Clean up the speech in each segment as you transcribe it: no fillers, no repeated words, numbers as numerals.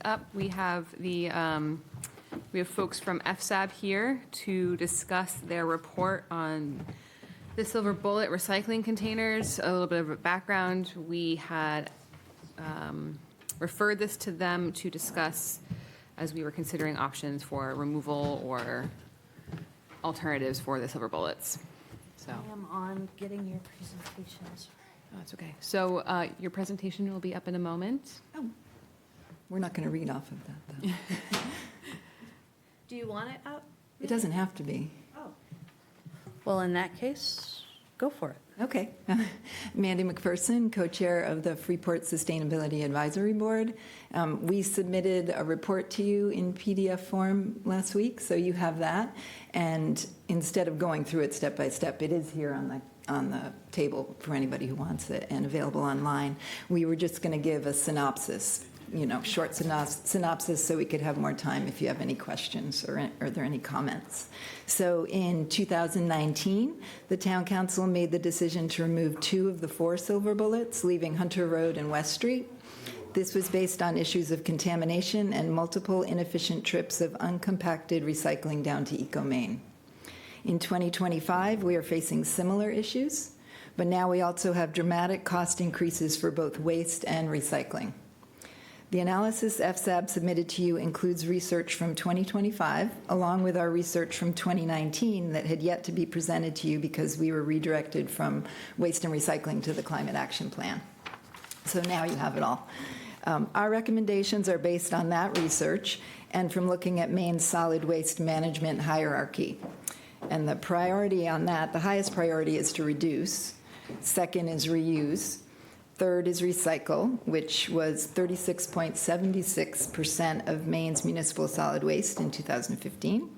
Up, we have folks from FSAB here to discuss their report on the silver bullet recycling containers. A little bit of a background: we had referred this to them to discuss as we were considering options for removal or alternatives for the silver bullets. So I am on getting your presentations. oh, that's okay. So your presentation will be up in a moment. Oh, we're not going to read off of that, though. Do you want it up? It doesn't have to be. Oh. Well, in that case, go for it. Okay. Mandy McPherson, co-chair of the Freeport Sustainability Advisory Board. We submitted a report to you in PDF form last week, so you have that. And instead of going through it step by step, it is here on the table for anybody who wants it and available online. We were just going to give a synopsis, short synopsis so we could have more time if you have any questions or are there any comments. So in 2019, the Town Council made the decision to remove 2 of the 4 silver bullets, leaving Hunter Road and West Street. This was based on issues of contamination and multiple inefficient trips of uncompacted recycling down to ecomaine. In 2025, we are facing similar issues, but now we also have dramatic cost increases for both waste and recycling. The analysis FSAB submitted to you includes research from 2025, along with our research from 2019 that had yet to be presented to you because we were redirected from waste and recycling to the Climate Action Plan. So now you have it all. Our recommendations are based on that research and from looking at Maine's solid waste management hierarchy. And the priority on that, the highest priority is to reduce. Second is reuse. Third is recycle, which was 36.76% of Maine's municipal solid waste in 2015.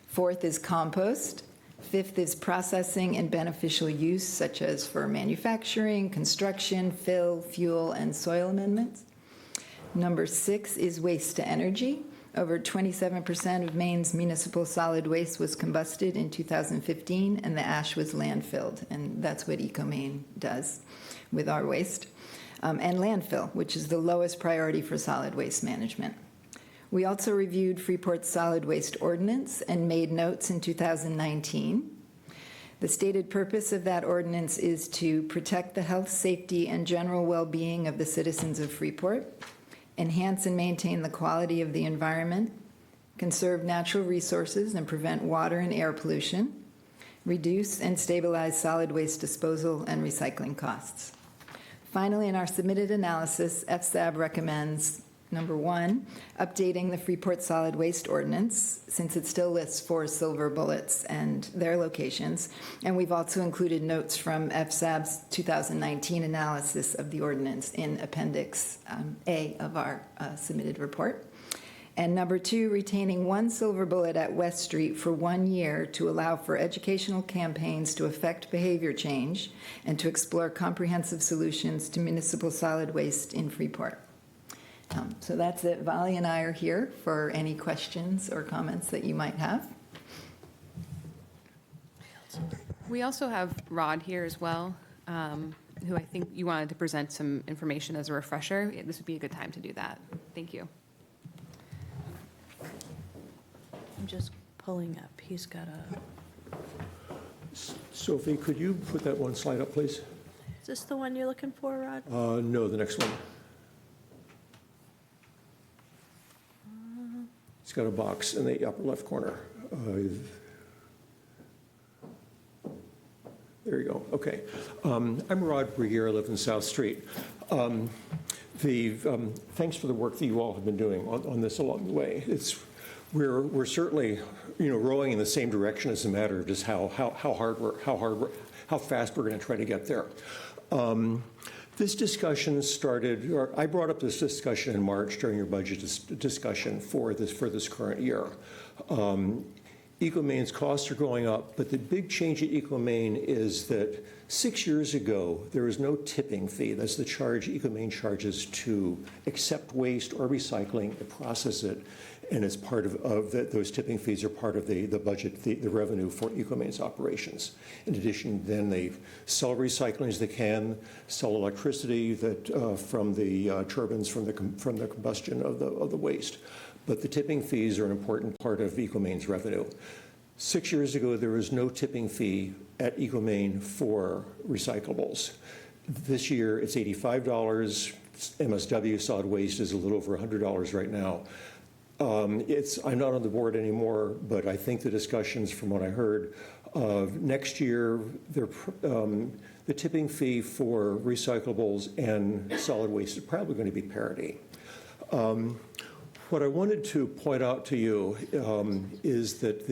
Fourth is compost. Fifth is processing and beneficial use, such as for manufacturing, construction, fill, fuel, and soil amendments. Number 6 is waste to energy. Over 27% of Maine's municipal solid waste was combusted in 2015, and the ash was landfilled, and that's what ecomaine does with our waste. And landfill, which is the lowest priority for solid waste management. We also reviewed Freeport's solid waste ordinance and made notes in 2019. The stated purpose of that ordinance is to protect the health, safety, and general well-being of the citizens of Freeport, enhance and maintain the quality of the environment, conserve natural resources and prevent water and air pollution, reduce and stabilize solid waste disposal and recycling costs. Finally, in our submitted analysis, FSAB recommends, number 1, updating the Freeport Solid Waste Ordinance, since it still lists 4 silver bullets and their locations. And we've also included notes from FSAB's 2019 analysis of the ordinance in Appendix A of our submitted report. And number 2, retaining 1 silver bullet at West Street for 1 year to allow for educational campaigns to affect behavior change and to explore comprehensive solutions to municipal solid waste in Freeport. So that's it. Vali and I are here for any questions or comments that you might have. We also have Rod here as well, who I think you wanted to present some information as a refresher. This would be a good time to do that. Thank you. I'm just pulling up. He's got a... Sophie, could you put that one slide up, please? Is this the one you're looking for, Rod? No, the next one. It's got a box in the upper left corner. There you go. Okay. I'm Rod Regier. I live in South Street. Thanks for the work that you all have been doing on this along the way. We're certainly rowing in the same direction. It's a matter of just how fast we're going to try to get there. This discussion started, or I brought up this discussion in March during your budget discussion for this current year. Ecomaine's costs are going up, but the big change at ecomaine is that 6 years ago, there was no tipping fee. That's the charge ecomaine charges to accept waste or recycling and process it. And it's part of those tipping fees are part of the budget, the revenue for ecomaine's operations. In addition, then they sell recycling as they can, sell electricity from the turbines from the combustion of the waste. But the tipping fees are an important part of ecomaine's revenue. 6 years ago, there was no tipping fee at ecomaine for recyclables. This year, it's $85. MSW solid waste is a little over $100 right now. I'm not on the board anymore, but I think the discussions, from what I heard, next year, the tipping fee for recyclables and solid waste is probably going to be parity. What I wanted to point out to you is that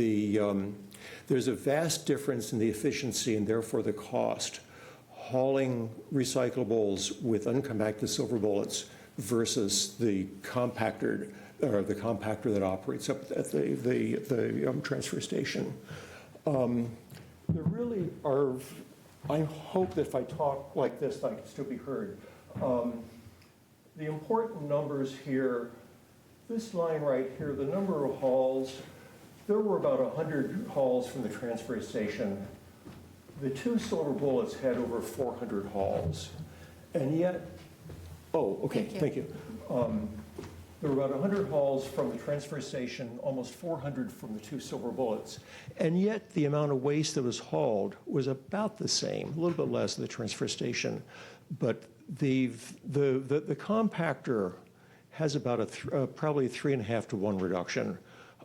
there's a vast difference in the efficiency and therefore the cost hauling recyclables with uncompacted silver bullets versus the compactor that operates up at the transfer station. There really are, I hope that if I talk like this, I can still be heard. The important numbers here, this line right here, the number of hauls, there were about 100 hauls from the transfer station. The two silver bullets had over 400 hauls. And yet, thank you. There were about 100 hauls from the transfer station, almost 400 from the two silver bullets. And yet the amount of waste that was hauled was about the same, a little bit less at the transfer station. But the compactor has about probably 3.5 to 1 reduction.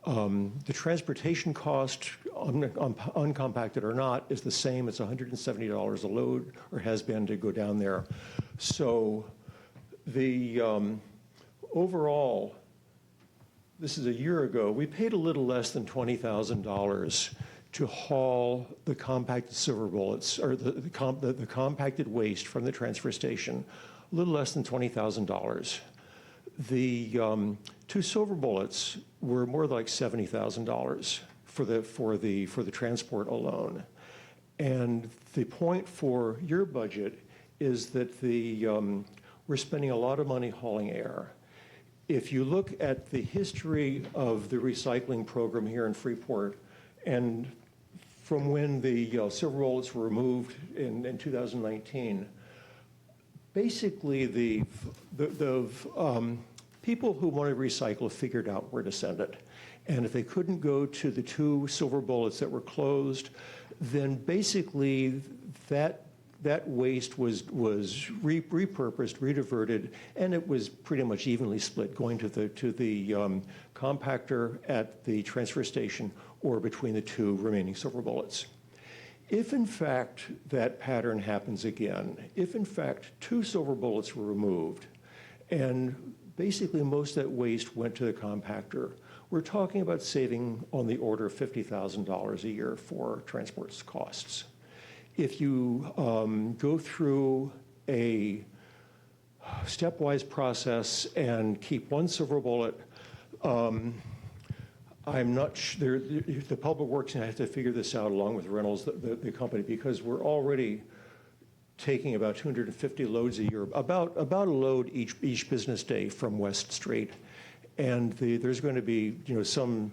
The transportation cost, uncompacted or not, is the same. It's $170 a load, or has been, to go down there. So the overall, this is a year ago, we paid a little less than $20,000 to haul the compacted silver bullets, or the compacted waste from the transfer station, a little less than $20,000. The two silver bullets were more like $70,000 for the transport alone. And the point for your budget is that we're spending a lot of money hauling air. If you look at the history of the recycling program here in Freeport, and from when the silver bullets were removed in 2019, basically the people who wanted to recycle figured out where to send it. And if they couldn't go to the two silver bullets that were closed, then basically that waste was repurposed, rediverted, and it was pretty much evenly split, going to the compactor at the transfer station or between the two remaining silver bullets. If in fact that pattern happens again, if in fact two silver bullets were removed and basically most of that waste went to the compactor, we're talking about saving on the order of $50,000 a year for transport costs. If you go through a stepwise process and keep one silver bullet, I'm not sure, the Public Works has to figure this out along with Reynolds, the company, because we're already taking about 250 loads a year, about a load each business day from West Street. And there's going to be, some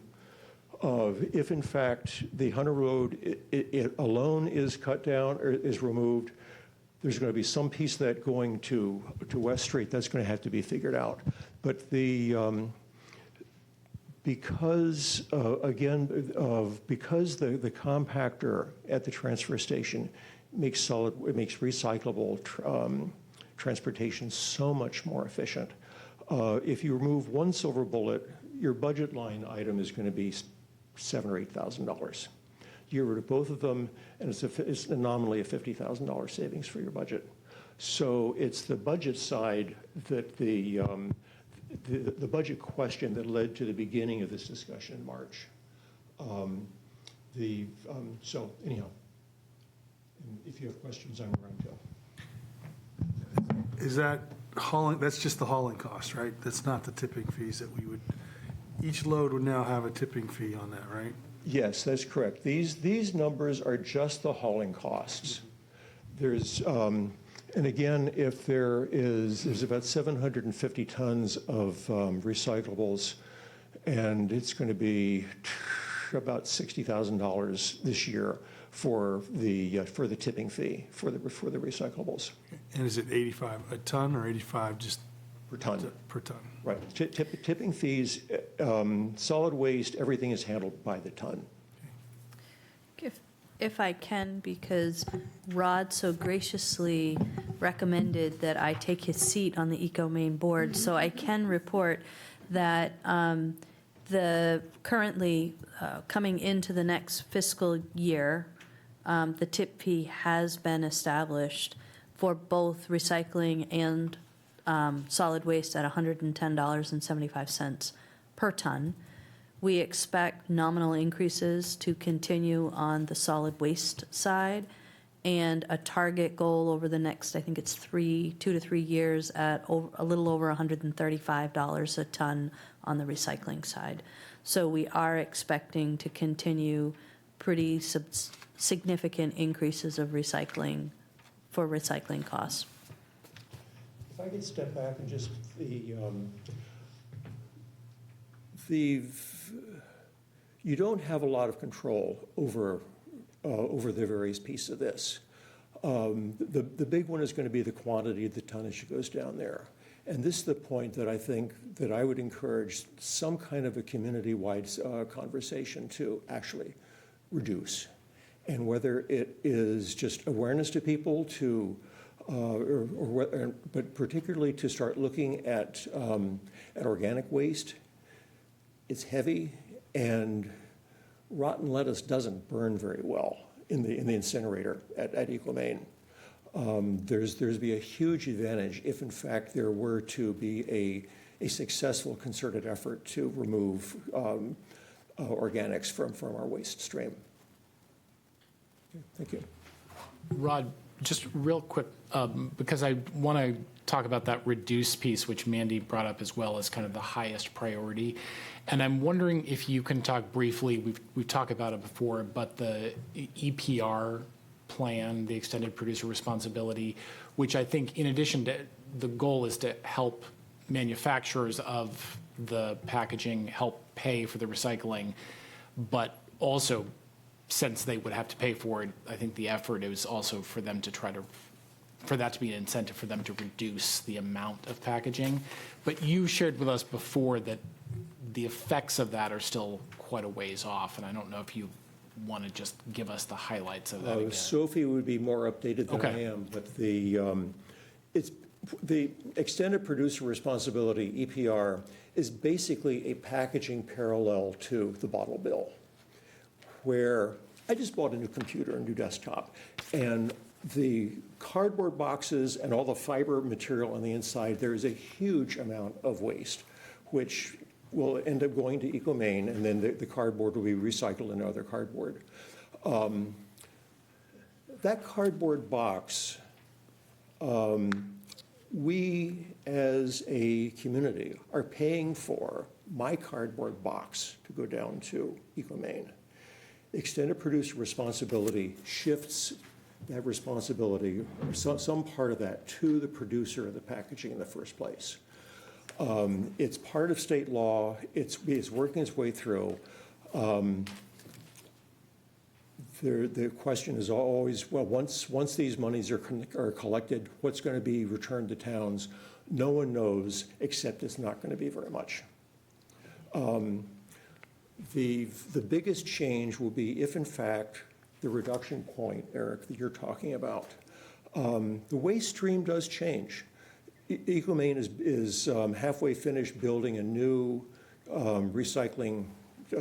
if in fact the Hunter Road it alone is cut down or is removed, there's going to be some piece of that going to West Street. That's going to have to be figured out. But because because the compactor at the transfer station makes recyclable transportation so much more efficient. If you remove one silver bullet, your budget line item is going to be $7,000 or $8,000. You get rid of both of them, and it's nominally a $50,000 savings for your budget. So it's the budget side that the budget question that led to the beginning of this discussion in March. So anyhow, if you have questions, I'm around too. Is that hauling, that's just the hauling cost, right? That's not the tipping fees that we would, each load would now have a tipping fee on that, right? Yes, that's correct. These numbers are just the hauling costs. There's, and again, if there's about 750 tons of recyclables, and it's going to be about $60,000 this year for the tipping fee for the recyclables. And is it 85 a ton or 85 just Per ton. per ton? Right. Tipping fees, solid waste, everything is handled by the ton. If I can, because Rod so graciously recommended that I take his seat on the ecomaine board, so I can report that the currently coming into the next fiscal year, the tip fee has been established for both recycling and solid waste at $110.75 per ton. We expect nominal increases to continue on the solid waste side and a target goal over the next, I think it's 2 to 3 years at a little over $135 a ton on the recycling side. So we are expecting to continue pretty significant increases of recycling costs. If I could step back and just you don't have a lot of control over the various pieces of this. The big one is going to be the quantity of the tonnage that goes down there. And this is the point that I think that I would encourage some kind of a community-wide conversation to actually reduce. And whether it is just awareness to people but particularly to start looking at organic waste. It's heavy, and rotten lettuce doesn't burn very well in the incinerator at ecomaine. There's be a huge advantage if, in fact, there were to be a successful concerted effort to remove organics from our waste stream. Okay, thank you. Rod, just real quick, because I want to talk about that reduce piece, which Mandy brought up as well as kind of the highest priority. And I'm wondering if you can talk briefly, we've talked about it before, but the EPR plan, the extended producer responsibility, which I think in addition to the goal is to help manufacturers of the packaging help pay for the recycling, but also since they would have to pay for it, I think the effort is also for them to for that to be an incentive for them to reduce the amount of packaging. But you shared with us before that the effects of that are still quite a ways off, and I don't know if you want to just give us the highlights of that again. Sophie would be more updated than I am, but it's the extended producer responsibility, EPR, is basically a packaging parallel to the bottle bill, where I just bought a new computer, a new desktop, and the cardboard boxes and all the fiber material on the inside, there is a huge amount of waste, which will end up going to ecomaine, and then the cardboard will be recycled into other cardboard. That cardboard box, we as a community are paying for my cardboard box to go down to ecomaine. Extended producer responsibility shifts that responsibility, or some part of that, to the producer of the packaging in the first place. It's part of state law. It's working its way through. The question is always, well, once these monies are collected, what's going to be returned to towns? No one knows, except it's not going to be very much. The biggest change will be if, in fact, the reduction point, Eric, that you're talking about, the waste stream does change. ecomaine is halfway finished building a new recycling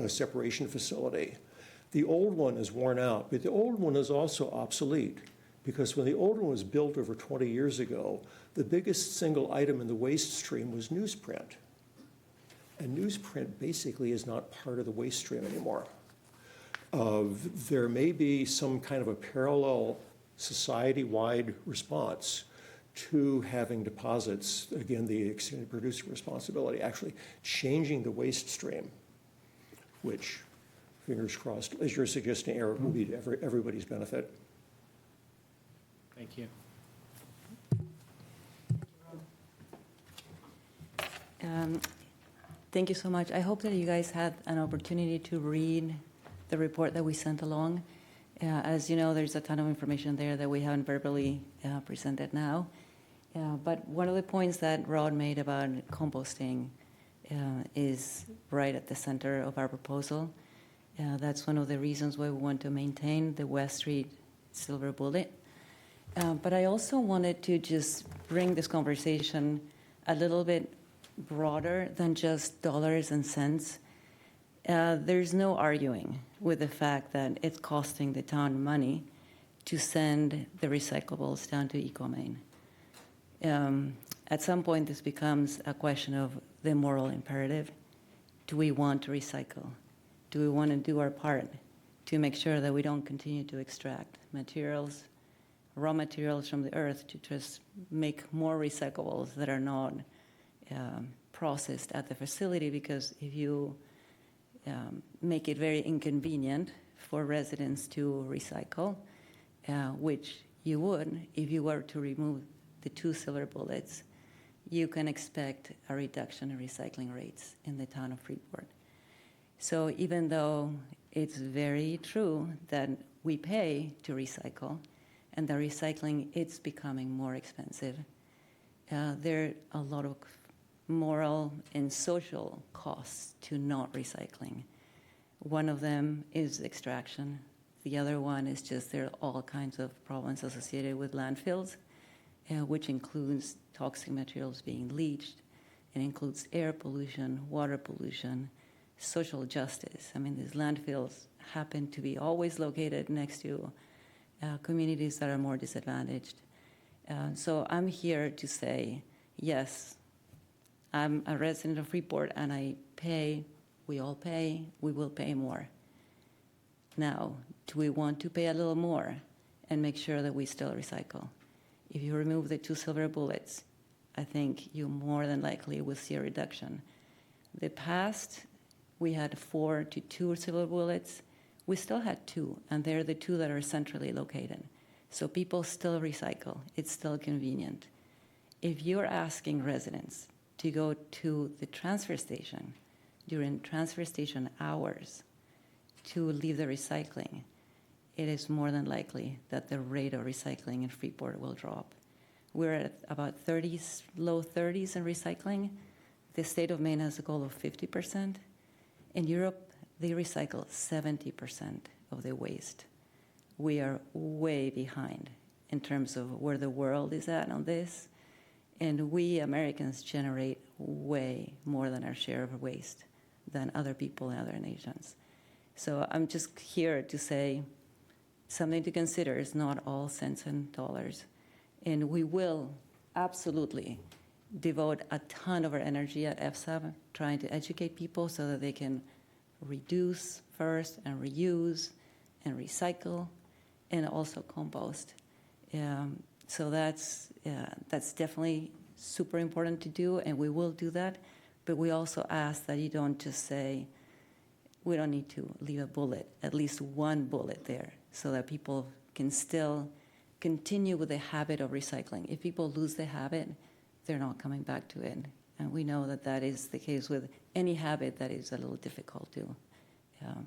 separation facility. The old one is worn out, but the old one is also obsolete, because when the old one was built over 20 years ago, the biggest single item in the waste stream was newsprint. And newsprint basically is not part of the waste stream anymore. There may be some kind of a parallel society-wide response to having deposits, again, the extended producer responsibility, actually changing the waste stream, which, fingers crossed, as you're suggesting, Eric, will be to everybody's benefit. Thank you. Thank you so much. I hope that you guys had an opportunity to read the report that we sent along. As you know, there's a ton of information there that we haven't verbally presented now. But one of the points that Rod made about composting is right at the center of our proposal. That's one of the reasons why we want to maintain the West Street silver bullet. But I also wanted to just bring this conversation a little bit broader than just dollars and cents. There's no arguing with the fact that it's costing the town money to send the recyclables down to ecomaine. At some point, this becomes a question of the moral imperative. Do we want to recycle? Do we want to do our part to make sure that we don't continue to extract materials, raw materials from the earth to just make more recyclables that are not processed at the facility? Because if you make it very inconvenient for residents to recycle, which you would if you were to remove the 2 silver bullets, you can expect a reduction in recycling rates in the town of Freeport. So even though it's very true that we pay to recycle and the recycling, it's becoming more expensive, there are a lot of moral and social costs to not recycling. One of them is extraction. The other one is just there are all kinds of problems associated with landfills, which includes toxic materials being leached. It includes air pollution, water pollution, social justice. I mean, these landfills happen to be always located next to communities that are more disadvantaged. So I'm here to say, yes, I'm a resident of Freeport and I pay, we all pay, we will pay more. Now, do we want to pay a little more and make sure that we still recycle? If you remove the 2 silver bullets, I think you more than likely will see a reduction. The past, we had 4 to 2 silver bullets. We still had 2, and they're the 2 that are centrally located. So people still recycle. It's still convenient. If you're asking residents to go to the transfer station during transfer station hours to leave the recycling, it is more than likely that the rate of recycling in Freeport will drop. We're at about 30s, low 30s in recycling. The state of Maine has a goal of 50%. In Europe, they recycle 70% of the waste. We are way behind in terms of where the world is at on this. And we Americans generate way more than our share of waste than other people in other nations. So I'm just here to say something to consider is not all cents and dollars. And we will absolutely devote a ton of our energy at FSAB trying to educate people so that they can reduce first and reuse and recycle and also compost. So that's definitely super important to do, and we will do that. But we also ask that you don't just say, we don't need to leave a bullet, at least one bullet there, so that people can still continue with the habit of recycling. If people lose the habit, they're not coming back to it. And we know that that is the case with any habit that is a little difficult to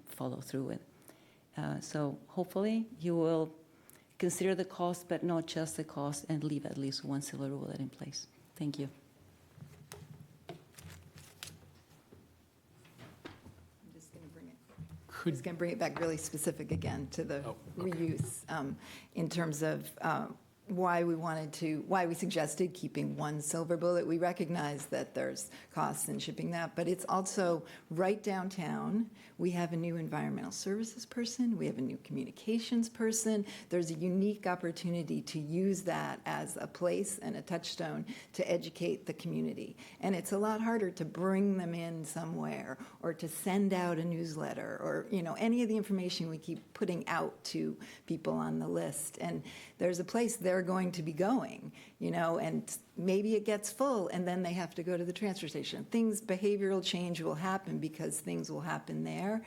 follow through with. So hopefully you will consider the cost, but not just the cost, and leave at least one silver bullet in place. Thank you. I'm just going to bring it back really specific again to the reuse in terms of why we suggested keeping one silver bullet. We recognize that there's costs in shipping that, but it's also right downtown. We have a new environmental services person. We have a new communications person. There's a unique opportunity to use that as a place and a touchstone to educate the community. And it's a lot harder to bring them in somewhere or to send out a newsletter or, any of the information we keep putting out to people on the list. And there's a place they're going to be going, and maybe it gets full and then they have to go to the transfer station. Behavioral change will happen because things will happen there.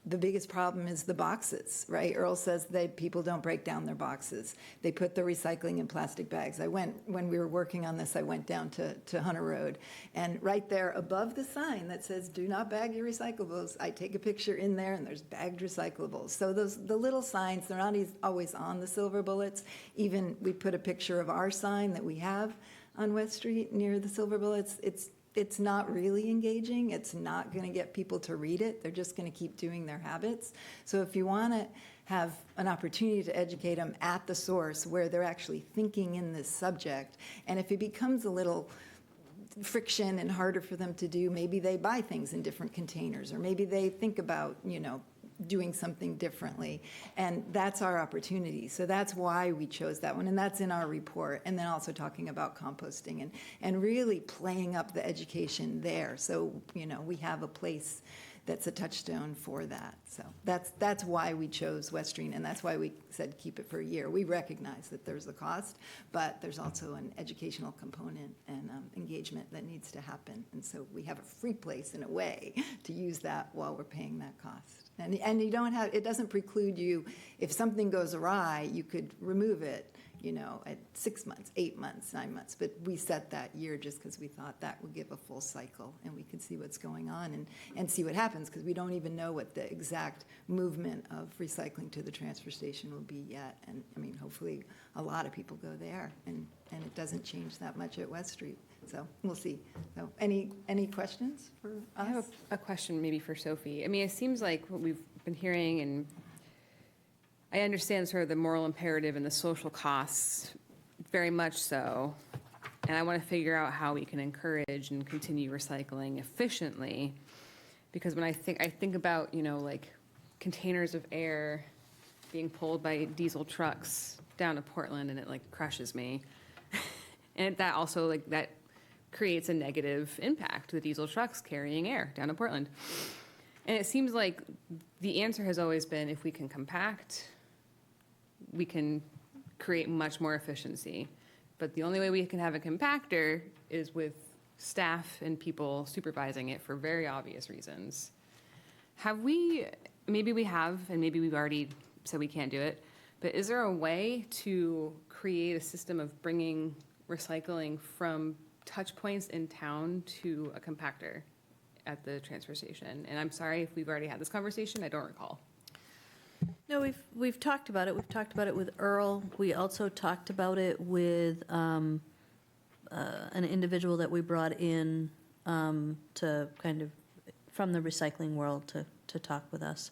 the biggest problem is the boxes, right? Earl says that people don't break down their boxes. They put the recycling in plastic bags. When we were working on this, I went down to Hunter Road, and right there above the sign that says, "Do not bag your recyclables," I take a picture in there, and there's bagged recyclables. So the little signs, they're not always on the silver bullets. Even we put a picture of our sign that we have on West Street near the silver bullets. It's not really engaging. It's not going to get people to read it. They're just going to keep doing their habits. So if you want to have an opportunity to educate them at the source where they're actually thinking in this subject, and if it becomes a little friction and harder for them to do, maybe they buy things in different containers, or maybe they think about, doing something differently. And that's our opportunity. So that's why we chose that one. And that's in our report. And then also talking about composting and really playing up the education there. So, we have a place that's a touchstone for that. So that's why we chose West Street, and that's why we said keep it for a year. We recognize that there's a cost, but there's also an educational component and engagement that needs to happen. And so we have a free place in a way to use that while we're paying that cost. And you don't have, it doesn't preclude you, if something goes awry, you could remove it, at 6 months, 8 months, 9 months. But we set that year just because we thought that would give a full cycle and we could see what's going on and see what happens, because we don't even know what the exact movement of recycling to the transfer station will be yet. And hopefully a lot of people go there and it doesn't change that much at West Street. So we'll see. So any questions for us? I have a question maybe for Sophie. It seems like what we've been hearing, and I understand sort of the moral imperative and the social costs, very much so. And I want to figure out how we can encourage and continue recycling efficiently. Because when I think about, like containers of air being pulled by diesel trucks down to Portland, and it like crushes me. And that also that creates a negative impact, the diesel trucks carrying air down to Portland. And it seems like the answer has always been, if we can compact, we can create much more efficiency. But the only way we can have a compactor is with staff and people supervising it for very obvious reasons. Maybe we have, and maybe we've already said we can't do it, but is there a way to create a system of bringing recycling from touch points in town to a compactor at the transfer station? And I'm sorry if we've already had this conversation, I don't recall. No, we've talked about it. We've talked about it with Earl. We also talked about it with an individual that we brought in to kind of from the recycling world to talk with us.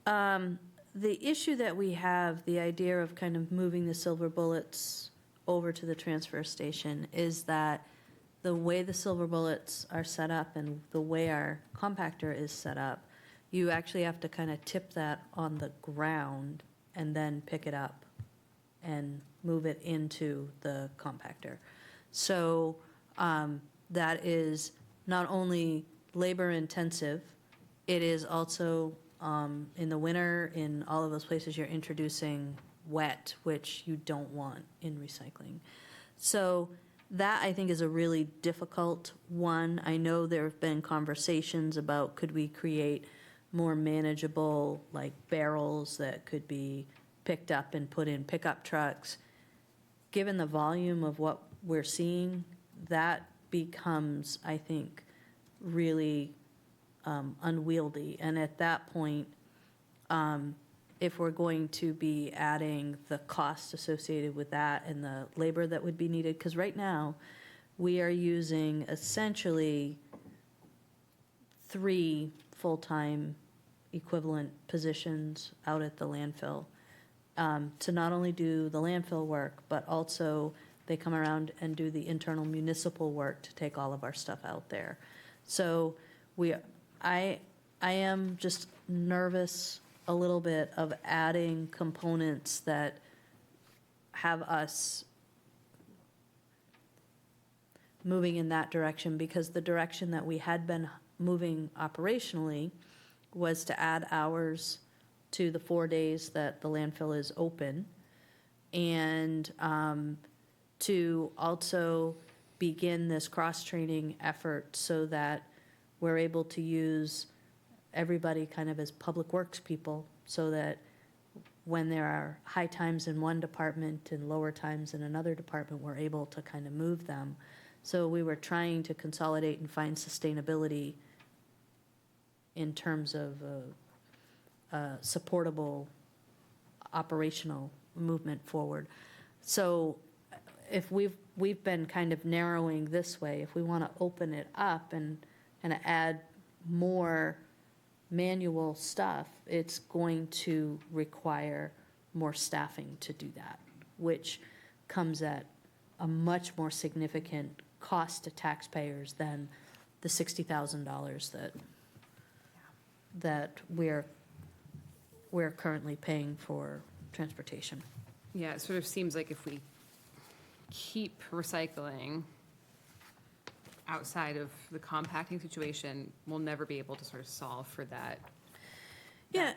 The issue that we have, the idea of kind of moving the silver bullets over to the transfer station, is that the way the silver bullets are set up and the way our compactor is set up, you actually have to kind of tip that on the ground and then pick it up and move it into the compactor. So that is not only labor intensive, it is also in the winter, in all of those places you're introducing wet, which you don't want in recycling. So that, I think, is a really difficult one. I know there have been conversations about, could we create more manageable, like barrels that could be picked up and put in pickup trucks. Given the volume of what we're seeing, that becomes, I think, really unwieldy. And at that point, if we're going to be adding the cost associated with that and the labor that would be needed, because right now we are using essentially 3 full-time equivalent positions out at the landfill to not only do the landfill work, but also they come around and do the internal municipal work to take all of our stuff out there. So I am just nervous a little bit of adding components that have us moving in that direction, because the direction that we had been moving operationally was to add hours to the 4 days that the landfill is open, and to also begin this cross-training effort so that we're able to use everybody kind of as public works people, so that when there are high times in one department and lower times in another department, we're able to kind of move them. So we were trying to consolidate and find sustainability in terms of a supportable operational movement forward. So if we've been kind of narrowing this way, if we want to open it up and add more manual stuff, it's going to require more staffing to do that, which comes at a much more significant cost to taxpayers than the $60,000 that we're currently paying for transportation. Yeah, it sort of seems like if we keep recycling outside of the compacting situation, we'll never be able to sort of solve for that Yeah,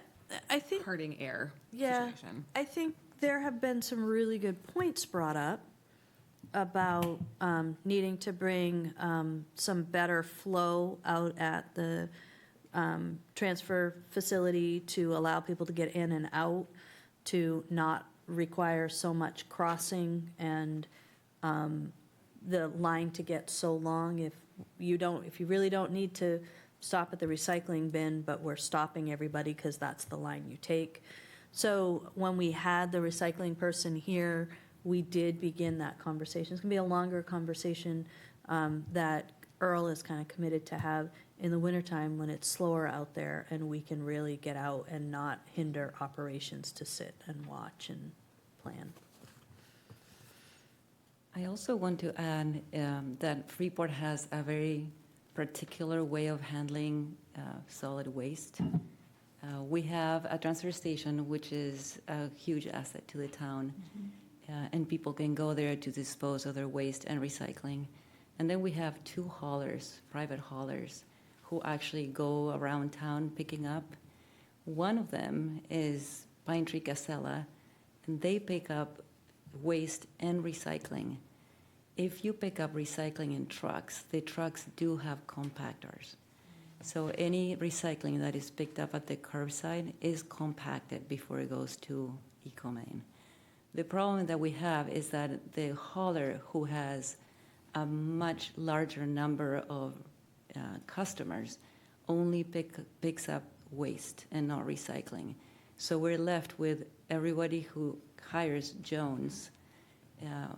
I think, hurting air yeah, situation. I think there have been some really good points brought up about needing to bring some better flow out at the transfer facility to allow people to get in and out, to not require so much crossing and the line to get so long. If you really don't need to stop at the recycling bin, but we're stopping everybody because that's the line you take. So when we had the recycling person here, we did begin that conversation. It's gonna be a longer conversation that Earl is kind of committed to have in the wintertime when it's slower out there and we can really get out and not hinder operations to sit and watch and plan. I also want to add that Freeport has a very particular way of handling solid waste. We have a transfer station, which is a huge asset to the town, and people can go there to dispose of their waste and recycling. And then we have 2 haulers, private haulers, who actually go around town picking up. One of them is Pine Tree Casella, and they pick up waste and recycling. If you pick up recycling in trucks, the trucks do have compactors. So any recycling that is picked up at the curbside is compacted before it goes to ecomaine. The problem that we have is that the hauler, who has a much larger number of customers, only picks up waste and not recycling. So we're left with everybody who hires Jones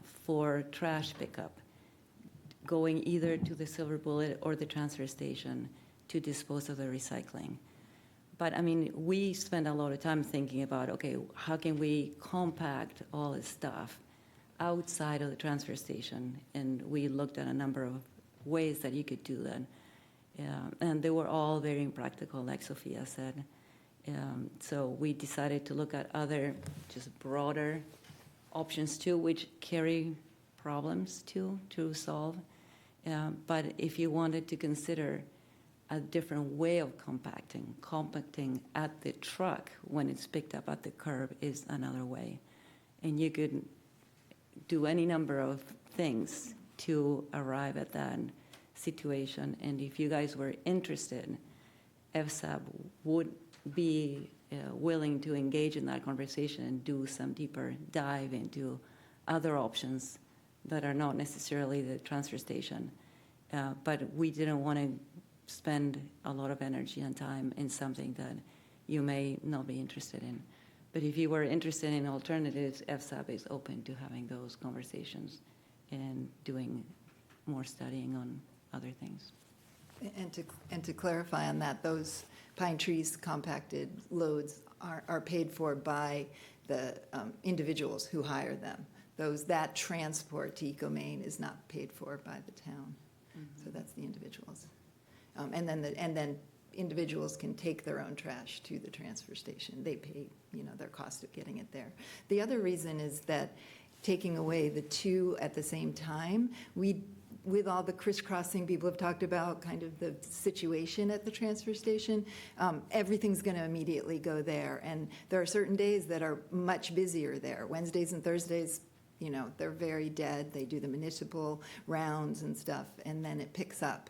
for trash pickup, going either to the Silver Bullet or the transfer station to dispose of the recycling. But I mean, we spend a lot of time thinking about, okay, how can we compact all this stuff outside of the transfer station? And we looked at a number of ways that you could do that. And they were all very impractical, like Sophia said. So we decided to look at other, just broader options too, which carry problems too to solve. But if you wanted to consider a different way of compacting at the truck when it's picked up at the curb is another way. And you could do any number of things to arrive at that situation. And if you guys were interested, FSAB would be willing to engage in that conversation and do some deeper dive into other options that are not necessarily the transfer station. But we didn't want to spend a lot of energy and time in something that you may not be interested in. But if you were interested in alternatives, FSAB is open to having those conversations and doing more studying on other things. And to clarify on that, those Pine Trees compacted loads are paid for by the individuals who hire them. That transport to ecomaine is not paid for by the town. So that's the individuals. And then individuals can take their own trash to the transfer station. They pay, their cost of getting it there. The other reason is that taking away the 2 at the same time, with all the crisscrossing people have talked about, kind of the situation at the transfer station, everything's going to immediately go there. And there are certain days that are much busier there. Wednesdays and Thursdays, they're very dead. They do the municipal rounds and stuff, and then it picks up.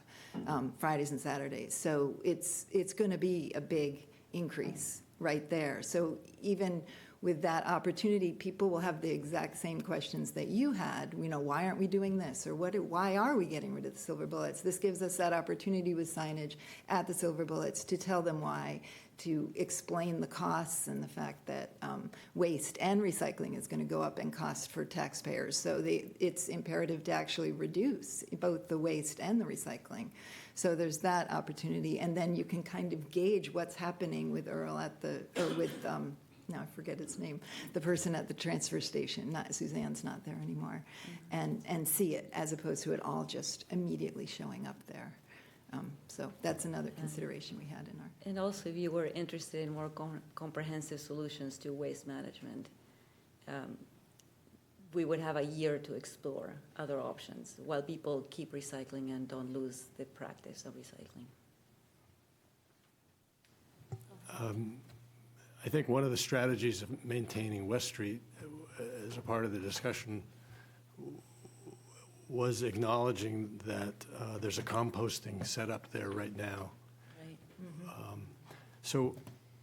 Fridays and Saturdays. So it's going to be a big increase right there. So even with that opportunity, people will have the exact same questions that you had. Why aren't we doing this? Or why are we getting rid of the silver bullets? This gives us that opportunity with signage at the silver bullets to tell them why, to explain the costs and the fact that waste and recycling is going to go up in cost for taxpayers. So it's imperative to actually reduce both the waste and the recycling. So there's that opportunity. And then you can kind of gauge what's happening with Earl now I forget his name, the person at the transfer station, Suzanne's not there anymore, and see it as opposed to it all just immediately showing up there. So that's another consideration we had in our. And also, if you were interested in more comprehensive solutions to waste management, we would have a year to explore other options while people keep recycling and don't lose the practice of recycling. I think one of the strategies of maintaining West Street as a part of the discussion was acknowledging that there's a composting set up there right now. Right. So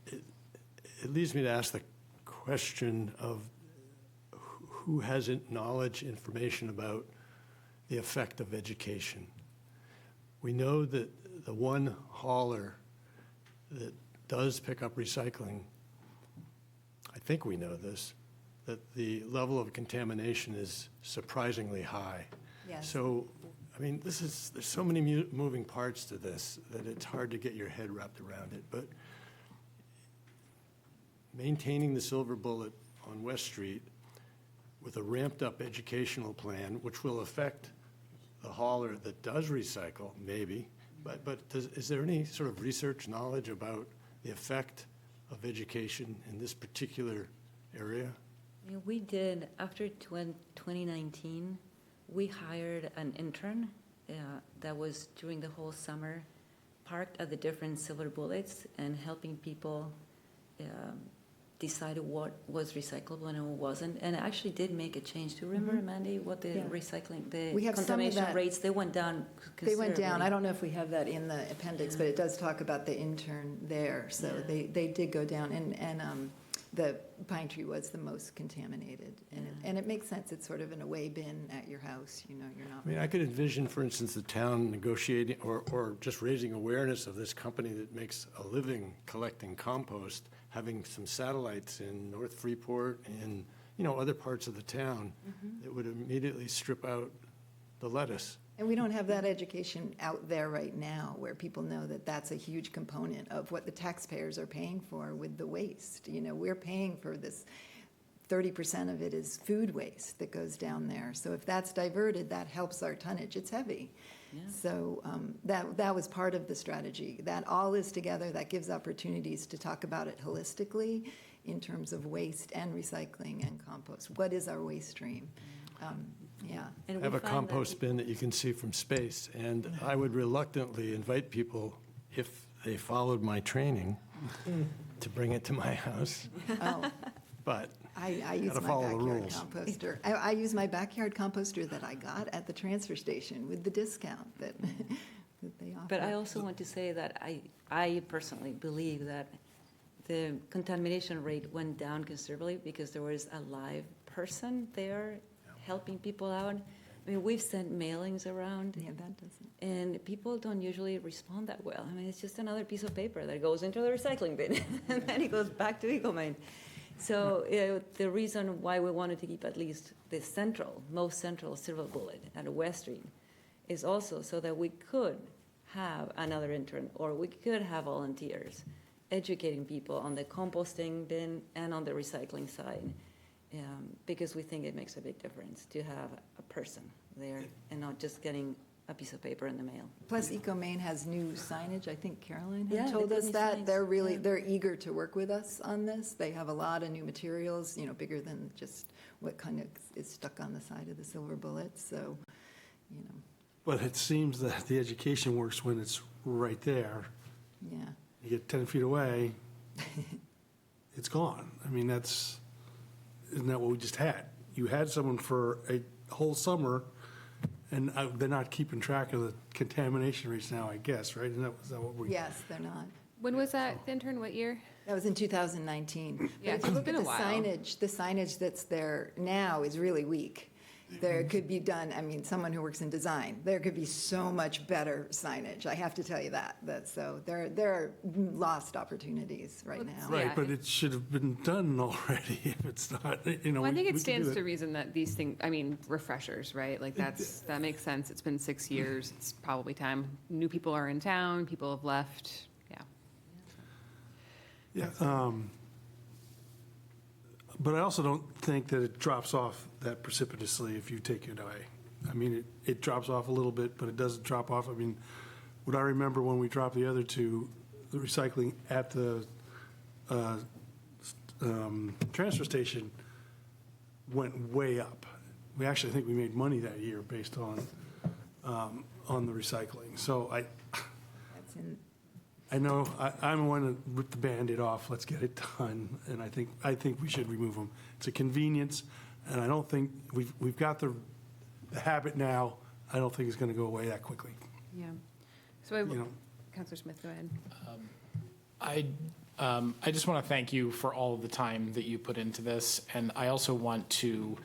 it leads me to ask the question of who has knowledge, information about the effect of education. We know that the one hauler that does pick up recycling, I think we know this, that the level of contamination is surprisingly high. Yes. So, I mean, there's so many moving parts to this that it's hard to get your head wrapped around it. But maintaining the silver bullet on West Street with a ramped-up educational plan, which will affect the hauler that does recycle, maybe, but is there any sort of research knowledge about the effect of education in this particular area? We did, after 2019, we hired an intern that was during the whole summer parked at the different silver bullets and helping people decide what was recyclable and what wasn't. And it actually did make a change. Do you remember, Mandy, what the recycling, We the have some of contamination that. rates, they went down They went down. considerably. I don't know if we have that in the appendix, but it does talk about the intern there. So Yeah. they did go down, and the Pine Tree was the most contaminated. And it makes sense. It's sort of an away bin at your house. You're not. I mean, I could envision, for instance, the town negotiating or just raising awareness of this company that makes a living collecting compost, having some satellites in North Freeport and, other parts of the town that would immediately strip out the lettuce. And we don't have that education out there right now where people know that that's a huge component of what the taxpayers are paying for with the waste. We're paying for this. 30% of it is food waste that goes down there. So if that's diverted, that helps our tonnage. It's heavy. Yeah. So that was part of the strategy. That all is together. That gives opportunities to talk about it holistically in terms of waste and recycling and compost. What is our waste stream? Yeah. And I we have a find that- compost bin that you can see from space, and I would reluctantly invite people, if they followed my training, to bring it to my house. Oh, But I use Gotta my follow the backyard rules. composter. I use my backyard composter that I got at the transfer station with the discount that they offer. But I also want to say that I personally believe that the contamination rate went down considerably because there was a live person there helping people out. I mean, we've sent mailings around, Yeah, that doesn't. and people don't usually respond that well. I mean, it's just another piece of paper that goes into the recycling bin, and then it goes back to ecomaine. So the reason why we wanted to keep at least the most central silver bullet at West Street is also so that we could have another intern or we could have volunteers educating people on the composting bin and on the recycling side, because we think it makes a big difference to have a person there and not just getting a piece of paper in the mail. Plus, ecomaine has new signage. I think Caroline Yeah, had they told put us new that. signs, They're really, yeah. they're eager to work with us on this. They have a lot of new materials, bigger than just what kind of is stuck on the side of the silver bullet. So, But it seems that the education works when it's right there. yeah. You get 10 feet away, it's gone. I mean, isn't that what we just had? You had someone for a whole summer, And they're not keeping track of the contamination rates now, I guess, right? Is that what we? Yes, they're not. When was that intern? What year? That was in 2019. Yeah, But if you it's look been at a the while. signage that's there now is really weak. There could be done, I mean, someone who works in design, there could be so much better signage. I have to tell you that. So there are lost opportunities right now. Right, Yeah. but it should have been done already if it's not, you know. Well, I think we it could do stands that. to reason that these things, I mean, refreshers, right? Like that makes sense. It's been 6 years. It's probably time. New people are in town, people have left. Yeah. Yeah, but I also don't think that it drops off that precipitously if you take it away. I mean, it drops off a little bit, but it doesn't drop off. I mean, what I remember when we dropped the other two, the recycling at the transfer station went way up. We actually think we made money that year based on the recycling. So That's in- I know, I'm the one that ripped the Band-Aid off, let's get it done, and I think we should remove them. It's a convenience, and I don't think, we've got the habit now, I don't think it's gonna go away that quickly, Yeah. So, you know? Counselor Smith, go ahead. I just want to thank you for all of the time that you put into this, and I also want to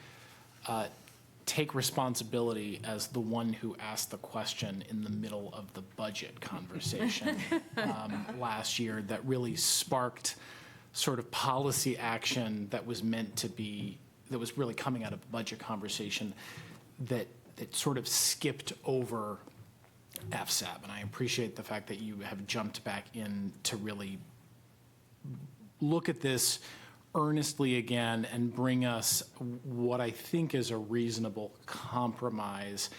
take responsibility as the one who asked the question in the middle of the budget conversation last year that really sparked sort of policy action that was meant to be, that was really coming out of a budget conversation that sort of skipped over FSAB. And I appreciate the fact that you have jumped back in to really look at this earnestly again and bring us what I think is a reasonable compromise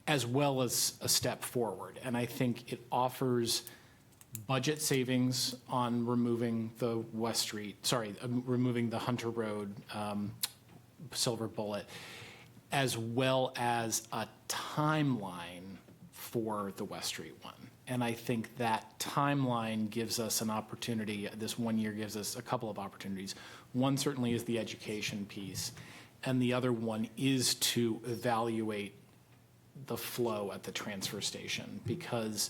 as well as a step forward. And I think it offers budget savings on removing the removing the Hunter Road Silver Bullet, as well as a timeline for the West Street one. And I think that timeline gives us an opportunity, this 1 year gives us a couple of opportunities. One certainly is the education piece, and the other one is to evaluate the flow at the transfer station, because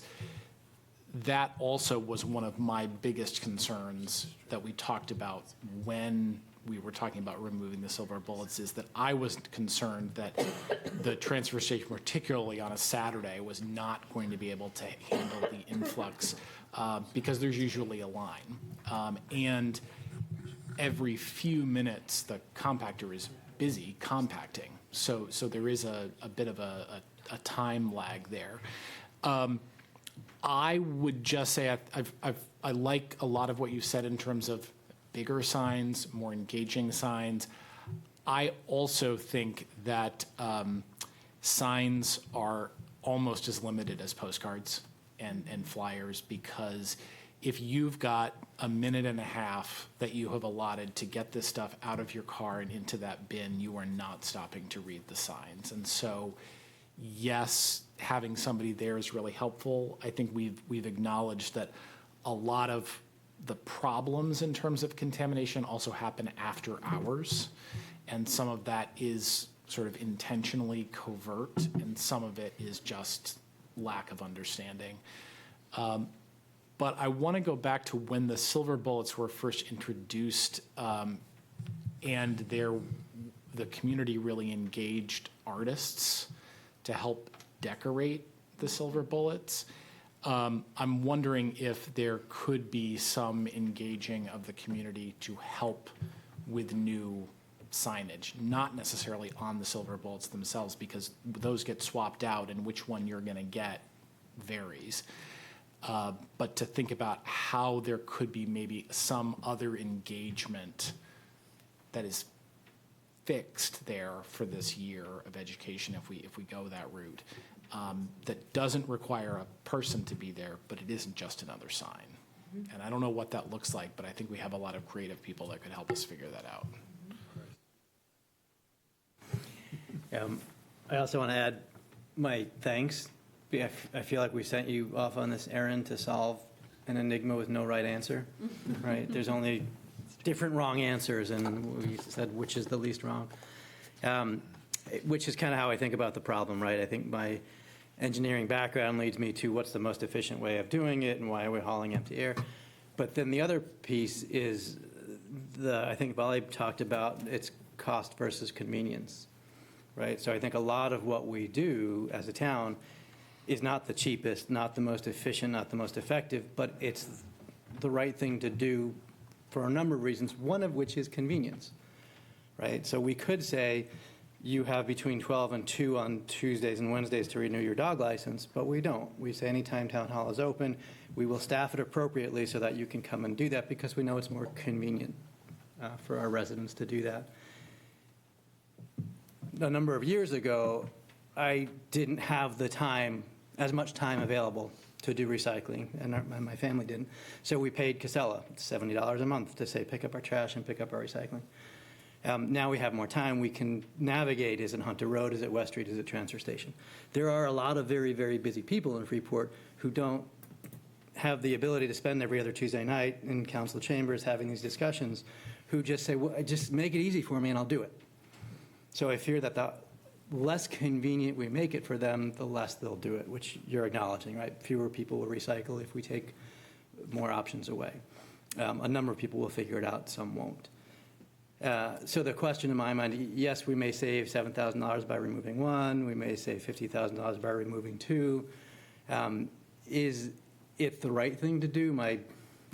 that also was one of my biggest concerns that we talked about when we were talking about removing the silver bullets, is that I was concerned that the transfer station, particularly on a Saturday, was not going to be able to handle the influx because there's usually a line. And every few minutes, the compactor is busy compacting. So there is a bit of a time lag there. I would just say I like a lot of what you said in terms of bigger signs, more engaging signs. I also think that signs are almost as limited as postcards and flyers, because if you've got a minute and a half that you have allotted to get this stuff out of your car and into that bin, you are not stopping to read the signs. And so, yes, having somebody there is really helpful. I think we've acknowledged that a lot of the problems in terms of contamination also happen after hours, and some of that is sort of intentionally covert, and some of it is just lack of understanding. But I want to go back to when the silver bullets were first introduced, and the community really engaged artists to help decorate the silver bullets. I'm wondering if there could be some engaging of the community to help with new signage, not necessarily on the silver bullets themselves, because those get swapped out and which one you're going to get varies. But to think about how there could be maybe some other engagement that is fixed there for this year of education if we go that route. That doesn't require a person to be there, but it isn't just another sign. And I don't know what that looks like, but I think we have a lot of creative people that could help us figure that out. I also want to add my thanks. I feel like we sent you off on this errand to solve an enigma with no right answer, right? There's only different wrong answers, and we said which is the least wrong. which is kind of how I think about the problem, right? I think my engineering background leads me to what's the most efficient way of doing it and why are we hauling empty air. But then the other piece is I think Bali talked about its cost versus convenience, right? So I think a lot of what we do as a town is not the cheapest, not the most efficient, not the most effective, but it's the right thing to do for a number of reasons, one of which is convenience, right? So we could say you have between 12 and 2 on Tuesdays and Wednesdays to renew your dog license, but we don't. We say anytime town hall is open, we will staff it appropriately so that you can come and do that because we know it's more convenient for our residents to do that. A number of years ago, I didn't have the time, as much time available to do recycling, and my family didn't. So we paid Casella $70 a month to say, pick up our trash and pick up our recycling. Now we have more time. We can navigate. Is it Hunter Road? Is it West Street? Is it Transfer Station? There are a lot of very, very busy people in Freeport who don't have the ability to spend every other Tuesday night in council chambers having these discussions, who just say, well, just make it easy for me and I'll do it. So I fear that the less convenient we make it for them, the less they'll do it, which you're acknowledging, right? Fewer people will recycle if we take more options away. A number of people will figure it out, some won't. So the question in my mind, yes, we may save $7,000 by removing one, we may save $50,000 by removing two. Is it the right thing to do? My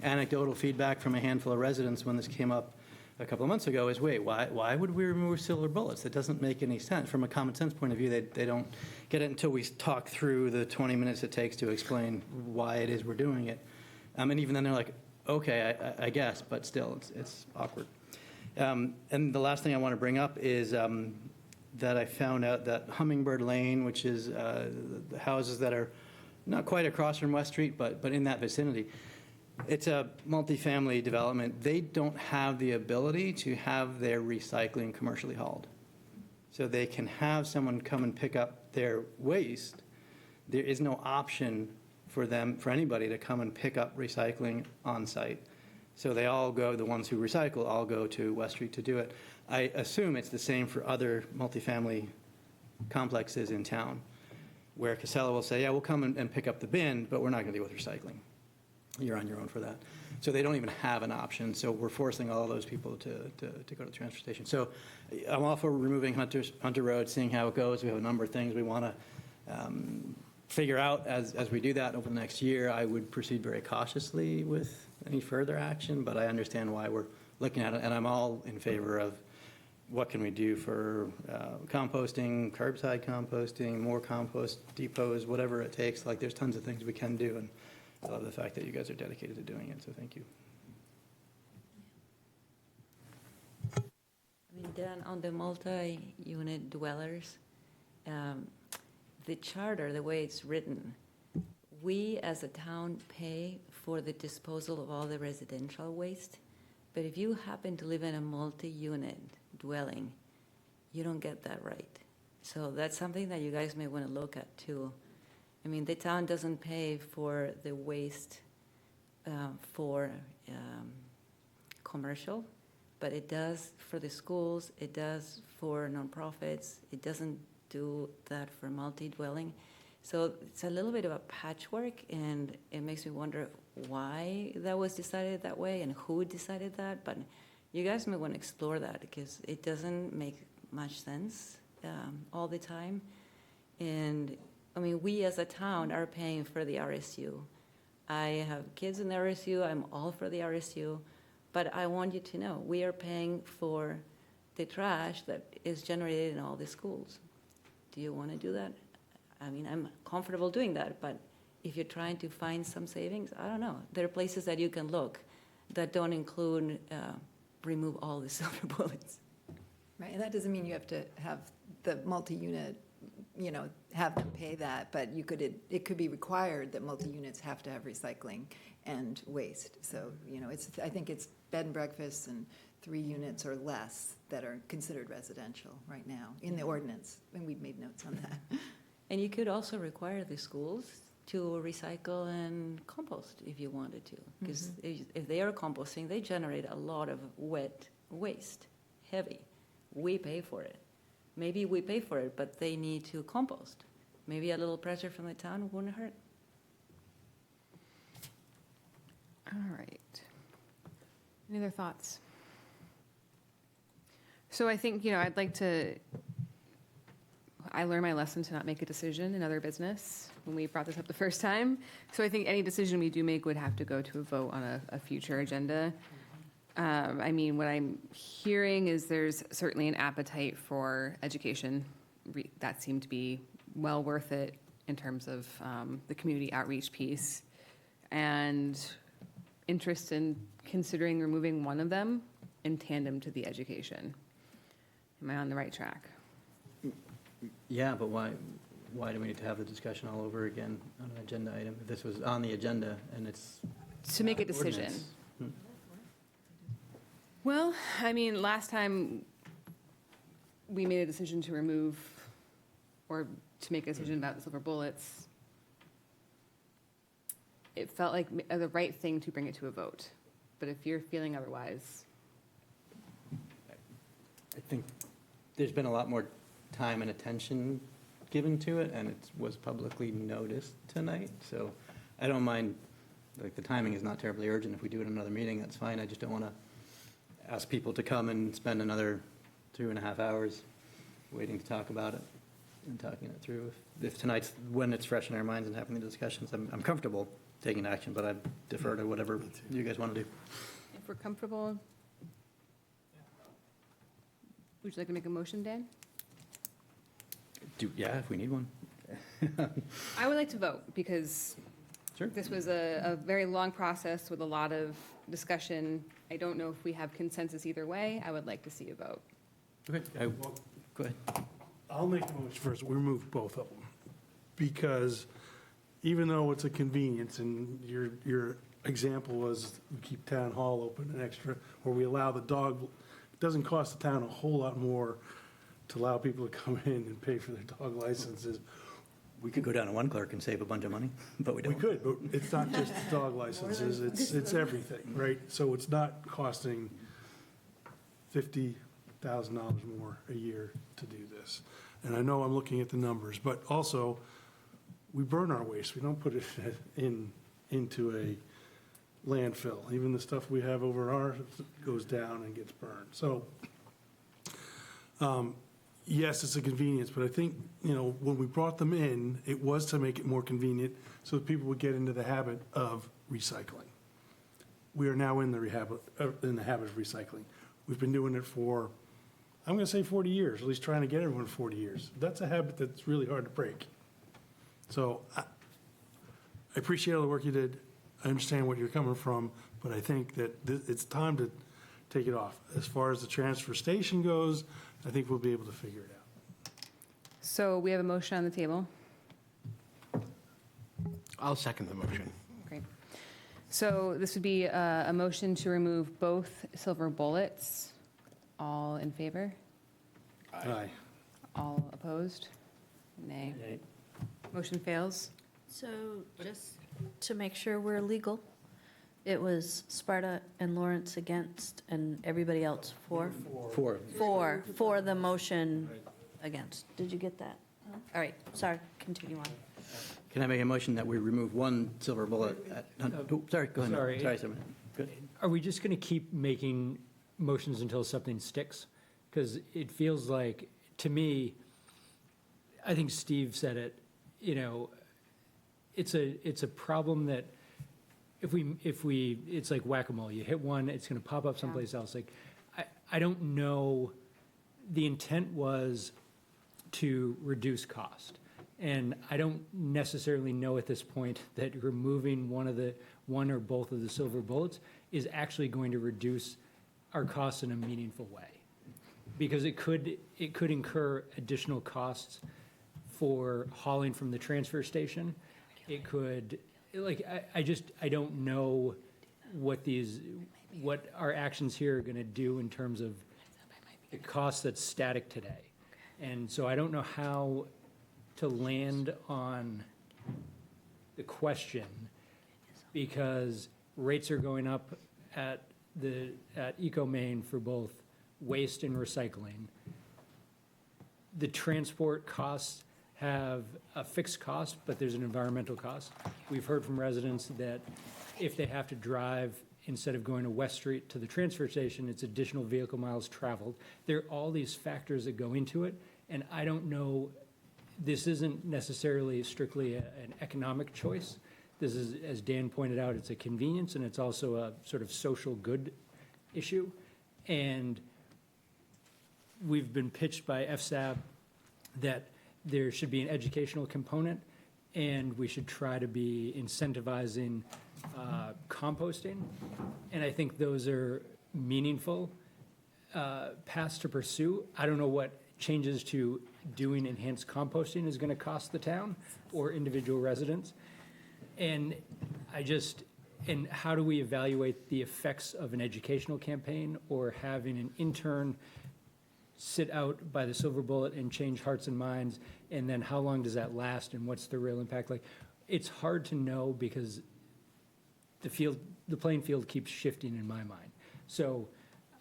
anecdotal feedback from a handful of residents when this came up a couple of months ago is, wait, why would we remove silver bullets? That doesn't make any sense. From a common sense point of view, they don't get it until we talk through the 20 minutes it takes to explain why it is we're doing it. And even then they're like, okay, I guess, but still, it's awkward. And the last thing I want to bring up is that I found out that Hummingbird Lane, which is the houses that are not quite across from West Street, but in that vicinity, it's a multifamily development. They don't have the ability to have their recycling commercially hauled. So they can have someone come and pick up their waste. There is no option for anybody to come and pick up recycling on site. So they all go, the ones who recycle all go to West Street to do it. I assume it's the same for other multifamily complexes in town, where Casella will say, yeah, we'll come and pick up the bin, but we're not going to deal with recycling. You're on your own for that. So they don't even have an option. So we're forcing all those people to go to the transfer station. So I'm all for removing Hunter Road, seeing how it goes. We have a number of things we want to figure out as we do that over the next year. I would proceed very cautiously with any further action, but I understand why we're looking at it. And I'm all in favor of what can we do for composting, curbside composting, more compost depots, whatever it takes. Like, there's tons of things we can do. And I love the fact that you guys are dedicated to doing it, so thank you. I mean, then on the multi-unit dwellers, the charter, the way it's written, we as a town pay for the disposal of all the residential waste, but if you happen to live in a multi-unit dwelling, you don't get that right. So that's something that you guys may want to look at too. I mean, the town doesn't pay for the waste for commercial, but it does for the schools, it does for nonprofits, it doesn't do that for multi-dwelling. So it's a little bit of a patchwork, and it makes me wonder why that was decided that way and who decided that, but you guys may want to explore that because it doesn't make much sense all the time. And I mean, we as a town are paying for the RSU. I have kids in the RSU, I'm all for the RSU, but I want you to know, we are paying for the trash that is generated in all the schools. Do you want to do that? I mean, I'm comfortable doing that, but if you're trying to find some savings, I don't know. There are places that you can look that don't include, remove all the silver bullets. Right, and that doesn't mean you have to have the multi-unit, have them pay that, but it could be required that multi-units have to have recycling and waste. So, I think it's bed and breakfasts and 3 units or less that are considered residential right now in the ordinance, and we've made notes on that. And you could also require the schools to recycle and compost if you wanted to, because if they are composting, they generate a lot of wet waste, heavy. We pay for it. Maybe we pay for it, but they need to compost. Maybe a little pressure from the town wouldn't hurt. All right. Any other thoughts? So I think, I'd like to, I learned my lesson to not make a decision in other business when we brought this up the first time. So I think any decision we do make would have to go to a vote on a future agenda. What I'm hearing is there's certainly an appetite for education. That seemed to be well worth it in terms of the community outreach piece. And interest in considering removing one of them in tandem to the education. Am I on the right track? Yeah, but why do we need to have the discussion all over again on an agenda item? If this was on the agenda and it's. To make a decision. Ordinance. Well, last time we made a decision to remove or to make a decision about the silver bullets, it felt like the right thing to bring it to a vote. But if you're feeling otherwise. I think there's been a lot more time and attention given to it, and it was publicly noticed tonight. So I don't mind, the timing is not terribly urgent. If we do it in another meeting, that's fine. I just don't want to ask people to come and spend another 2.5 hours waiting to talk about it and talking it through. If tonight's when it's fresh in our minds and having the discussions, I'm comfortable taking action, but I defer to whatever you guys want to do. If we're comfortable, would you like to make a motion, Dan? Yeah, if we need one. I would like to vote because Sure. this was a very long process with a lot of discussion. I don't know if we have consensus either way. I would like to see a vote. Okay, go ahead. I'll make the motion first, we remove both of them. Because even though it's a convenience, and your example was we keep town hall open an extra, or we allow the dog, it doesn't cost the town a whole lot more to allow people to come in and pay for their dog licenses. We could go down to one clerk and save a bunch of money, but we We don't. could, but it's not just the dog licenses, it's everything, right? So it's not costing $50,000 more a year to do this. And I know I'm looking at the numbers, but also, we burn our waste. We don't put it into a landfill. Even the stuff we have over ours goes down and gets burned. So, yes, it's a convenience, but I think, when we brought them in, it was to make it more convenient so that people would get into the habit of recycling. We are now in the habit of recycling. We've been doing it for, I'm going to say 40 years, at least trying to get everyone 40 years. That's a habit that's really hard to break. So I appreciate all the work you did. I understand what you're coming from, but I think that it's time to take it off. As far as the transfer station goes, I think we'll be able to figure it out. So we have a motion on the table. I'll second the motion. Great. So this would be a motion to remove both silver bullets. All in favor? Aye. All opposed? Nay. Nay. Motion fails. So just to make sure we're legal, it was Sparta and Lawrence against and everybody else for? For the motion against. Did you get that? All right, sorry, continue on. Can I make a motion that we remove one silver bullet? Sorry, go ahead. Sorry. Sorry, Simon. Good. Are we just going to keep making motions until something sticks? Because it feels like, to me, I think Steve said it, it's a problem that if we, it's like whack-a-mole. You hit one, it's going to pop up someplace else. Like, I don't know, the intent was to reduce cost. And I don't necessarily know at this point that removing one or both of the silver bullets is actually going to reduce our costs in a meaningful way. Because it could incur additional costs for hauling from the transfer station. It could, I don't know what our actions here are gonna do in terms of the cost that's static today. And so I don't know how to land on the question, because rates are going up at ecomaine for both waste and recycling. the transport costs have a fixed cost, but there's an environmental cost. We've heard from residents that if they have to drive, instead of going to West Street to the transfer station, it's additional vehicle miles traveled. There are all these factors that go into it, and I don't know, this isn't necessarily strictly an economic choice. This is, as Dan pointed out, it's a convenience, and it's also a sort of social good issue. And we've been pitched by FSAB that there should be an educational component, and we should try to be incentivizing composting. And I think those are meaningful paths to pursue. I don't know what changes to doing enhanced composting is going to cost the town or individual residents. And and how do we evaluate the effects of an educational campaign or having an intern sit out by the silver bullet and change hearts and minds, and then how long does that last and what's the real impact? Like, it's hard to know because the playing field keeps shifting in my mind. So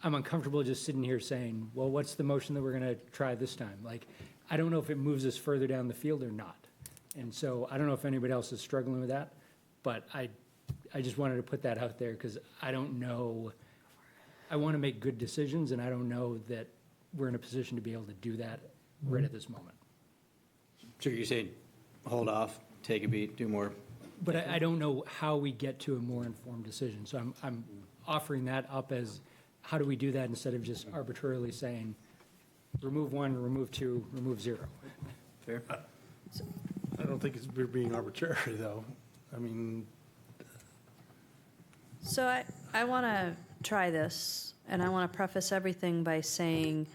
I'm uncomfortable just sitting here saying, well, what's the motion that we're going to try this time? Like, I don't know if it moves us further down the field or not. And so I don't know if anybody else is struggling with that, but I just wanted to put that out there because I don't know. I want to make good decisions, and I don't know that we're in a position to be able to do that right at this moment. So you're saying, hold off, take a beat, do more? But I don't know how we get to a more informed decision. So I'm offering that up as, how do we do that instead of just arbitrarily saying, remove one, remove two, remove zero? Fair? I don't think we're being arbitrary, though. I mean, So I want to try this, and I want to preface everything by saying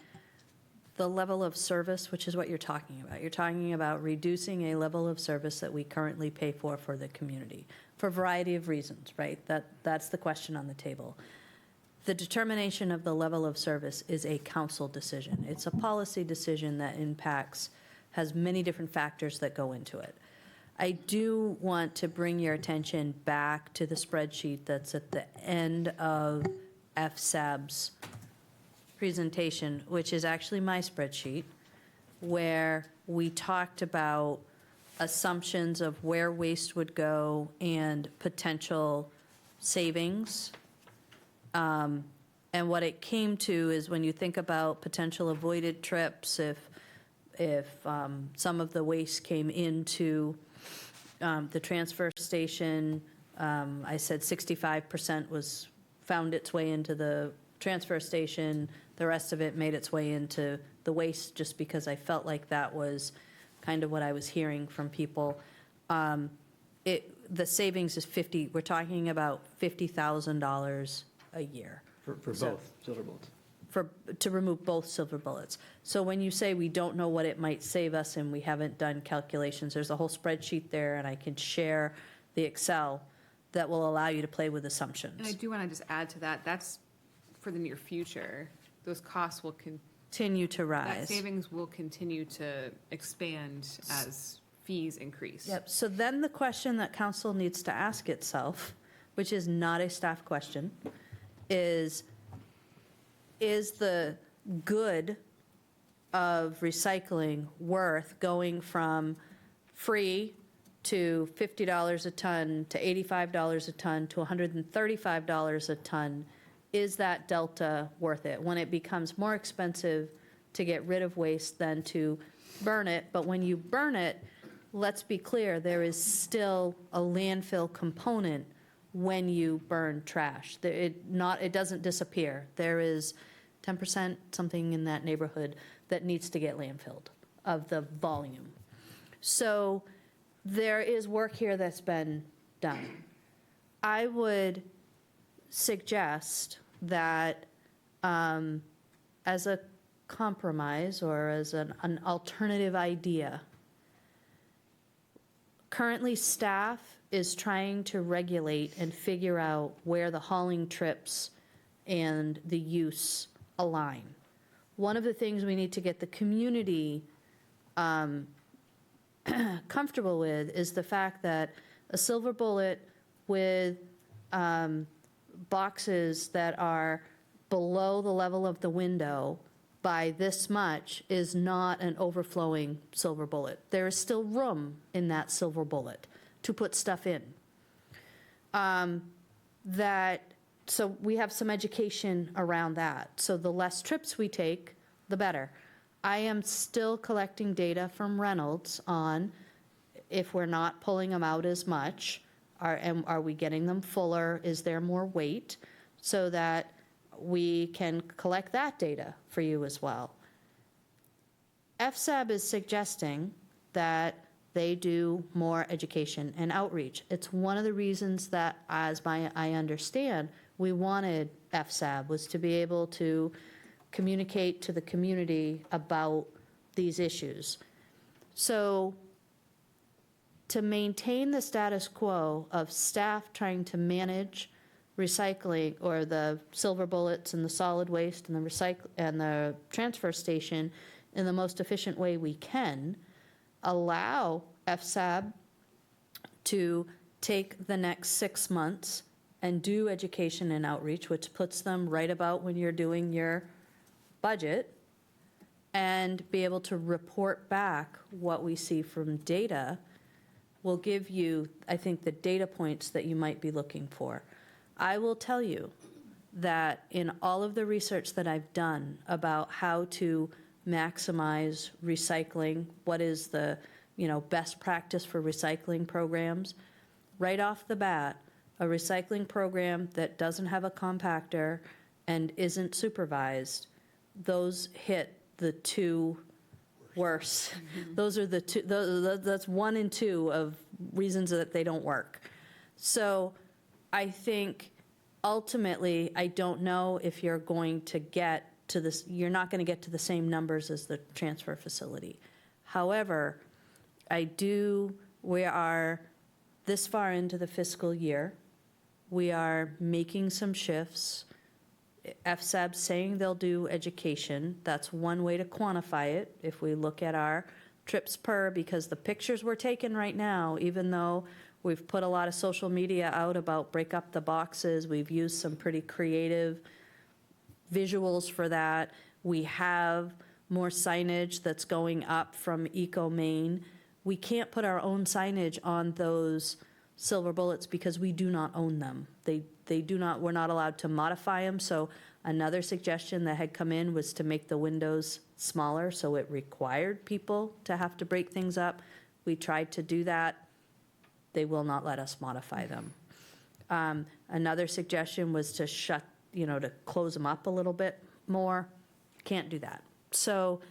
the level of service, which is what you're talking about. You're talking about reducing a level of service that we currently pay for the community, for a variety of reasons, right? That's the question on the table. The determination of the level of service is a council decision. It's a policy decision that has many different factors that go into it. I do want to bring your attention back to the spreadsheet that's at the end of FSAB's presentation, which is actually my spreadsheet, where we talked about assumptions of where waste would go and potential savings. And what it came to is when you think about potential avoided trips, if some of the waste came into the transfer station, I said 65% found its way into the transfer station. The rest of it made its way into the waste, just because I felt like that was kind of what I was hearing from people. The savings is we're talking about $50,000 a year. For So- both silver bullets. To remove both silver bullets. So when you say we don't know what it might save us and we haven't done calculations, there's a whole spreadsheet there, and I can share the Excel that will allow you to play with assumptions. And I do want to just add to that, that's for the near future. Those costs will Continue to rise. that savings will continue to expand as fees increase. Yep, so then the question that council needs to ask itself, which is not a staff question, is the good of recycling worth going from free to $50 a ton to $85 a ton to $135 a ton? Is that delta worth it? When it becomes more expensive to get rid of waste than to burn it, but when you burn it, let's be clear, there is still a landfill component when you burn trash. It doesn't disappear. There is 10%, something in that neighborhood, that needs to get landfilled of the volume. So there is work here that's been done. I would suggest that as a compromise or as an alternative idea, currently staff is trying to regulate and figure out where the hauling trips and the use align. One of the things we need to get the community comfortable with is the fact that a silver bullet with boxes that are below the level of the window by this much is not an overflowing silver bullet. There is still room in that silver bullet to put stuff in. So we have some education around that. So the less trips we take, the better. I am still collecting data from Reynolds on if we're not pulling them out as much, are we getting them fuller? Is there more weight? So that we can collect that data for you as well. FSAB is suggesting that they do more education and outreach. It's one of the reasons that, I understand, we wanted FSAB, was to be able to communicate to the community about these issues. So to maintain the status quo of staff trying to manage recycling, or the silver bullets and the solid waste and the transfer station in the most efficient way we can, allow FSAB to take the next 6 months and do education and outreach, which puts them right about when you're doing your budget, and be able to report back what we see from data will give you, I think, the data points that you might be looking for. I will tell you that in all of the research that I've done about how to maximize recycling, what is the best practice for recycling programs, right off the bat, a recycling program that doesn't have a compactor and isn't supervised, those hit the two worst. Those are the two, that's 1 and 2 of reasons that they don't work. So I think ultimately, I don't know if you're going to get to this, you're not going to get to the same numbers as the transfer facility. However, we are this far into the fiscal year. We are making some shifts. FSAB saying they'll do education. That's one way to quantify it. If we look at our trips per, because the pictures we're taking right now, even though we've put a lot of social media out about break up the boxes, we've used some pretty creative visuals for that. We have more signage that's going up from ecomaine. We can't put our own signage on those silver bullets because we do not own them. They do not, we're not allowed to modify them. So another suggestion that had come in was to make the windows smaller, so it required people to have to break things up. We tried to do that. They will not let us modify them. Another suggestion was to to close them up a little bit more. Can't do that. So,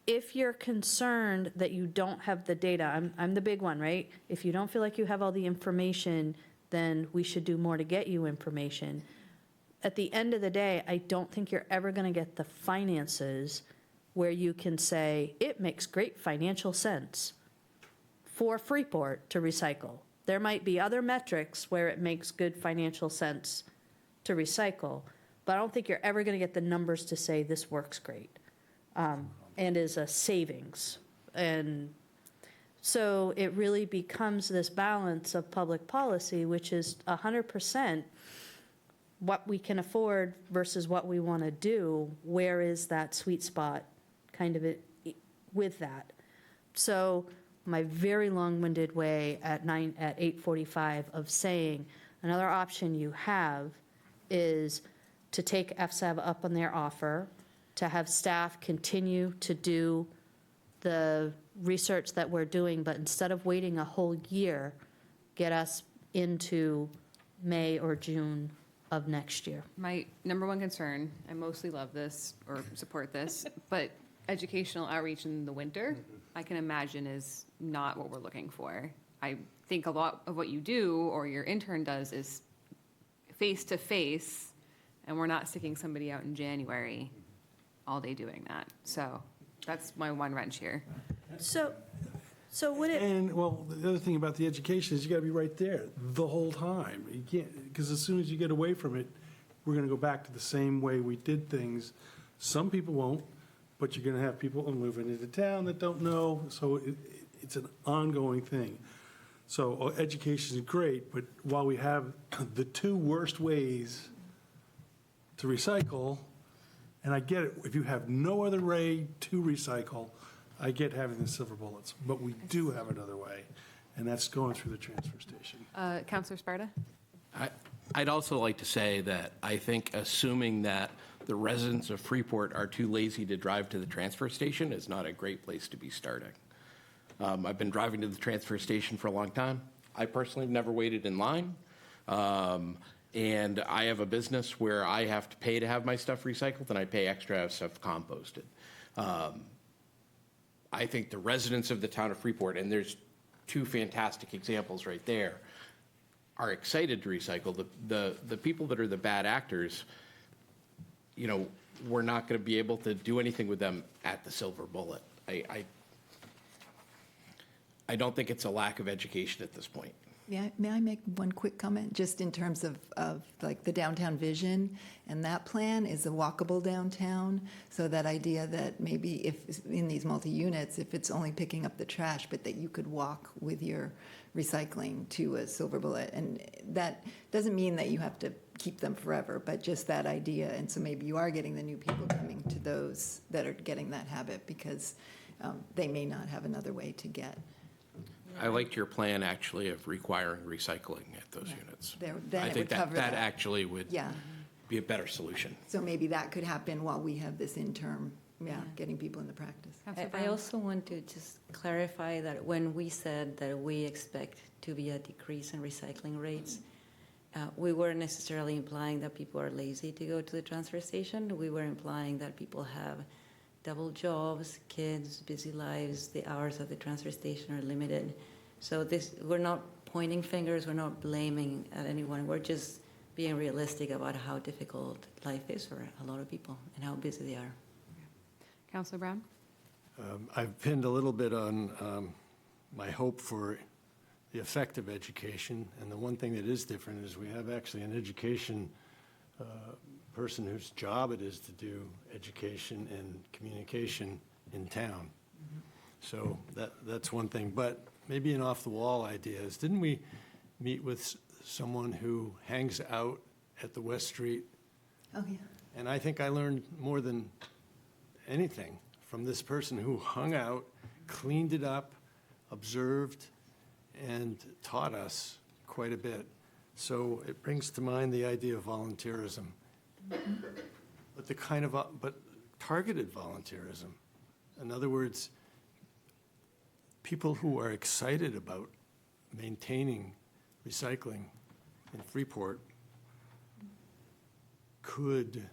if you're concerned that you don't have the data, I'm the big one, right? If you don't feel like you have all the information, then we should do more to get you information. At the end of the day, I don't think you're ever going to get the finances where you can say, it makes great financial sense for Freeport to recycle. There might be other metrics where it makes good financial sense to recycle, but I don't think you're ever going to get the numbers to say this works great and is a savings. And so it really becomes this balance of public policy, which is 100% what we can afford versus what we want to do. Where is that sweet spot kind of with that? So my very long-winded way at 8:45 of saying another option you have is to take FSAB up on their offer, to have staff continue to do the research that we're doing, but instead of waiting a whole year, get us into May or June of next year. My number one concern, I mostly love this or support this, but educational outreach in the winter, I can imagine is not what we're looking for. I think a lot of what you do or your intern does is face-to-face, and we're not sticking somebody out in January all day doing that. So that's my one wrench here. So would it? And, well, the other thing about the education is you got to be right there the whole time. You can't, because as soon as you get away from it, we're going to go back to the same way we did things. Some people won't, but you're going to have people moving into town that don't know. So it's an ongoing thing. So education is great, but while we have the two worst ways to recycle, And I get it, if you have no other way to recycle, I get having the silver bullets, but we do have another way, and that's going through the transfer station. Counselor Sparta? I'd also like to say that I think assuming that the residents of Freeport are too lazy to drive to the transfer station is not a great place to be starting. I've been driving to the transfer station for a long time. I personally have never waited in line. And I have a business where I have to pay to have my stuff recycled, and I pay extra to have stuff composted. I think the residents of the town of Freeport, and there's two fantastic examples right there, are excited to recycle. The people that are the bad actors, you know, we're not going to be able to do anything with them at the silver bullet. I don't think it's a lack of education at this point. May I make one quick comment, just in terms of like the downtown vision? And that plan is a walkable downtown. So that idea that maybe if in these multi-units, if it's only picking up the trash, but that you could walk with your recycling to a silver bullet. And that doesn't mean that you have to keep them forever, but just that idea. And so maybe you are getting the new people coming to those that are getting that habit, because they may not have another way to get. I liked your plan, actually, of requiring recycling at those units. Then I it think would cover that that. actually would Yeah. be a better solution. So maybe that could happen while we have this interim, getting people into practice. Counselor I Brown? also want to just clarify that when we said that we expect to be a decrease in recycling rates, we weren't necessarily implying that people are lazy to go to the transfer station. We were implying that people have double jobs, kids, busy lives, the hours at the transfer station are limited. So we're not pointing fingers, we're not blaming at anyone, we're just being realistic about how difficult life is for a lot of people and how busy they are. Counselor Brown? I've pinned a little bit on my hope for the effect of education, and the one thing that is different is we have actually an education person whose job it is to do education and communication in town. So that's one thing. But maybe an off-the-wall idea is, didn't we meet with someone who hangs out at the West Street? Oh, yeah. And I think I learned more than anything from this person who hung out, cleaned it up, observed, and taught us quite a bit. So it brings to mind the idea of volunteerism, but targeted volunteerism. In other words, people who are excited about maintaining recycling in Freeport could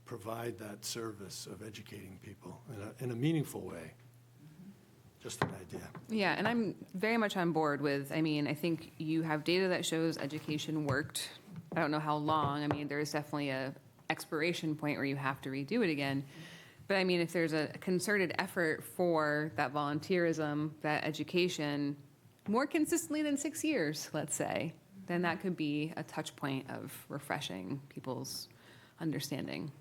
provide that service of educating people in a meaningful way. Just an idea. Yeah, and I'm very much on board with, I mean, I think you have data that shows education worked. I don't know how long. I mean, there's definitely a expiration point where you have to redo it again. But I mean, if there's a concerted effort for that volunteerism, that education, more consistently than 6 years, let's say, then that could be a touch point of refreshing people's understanding.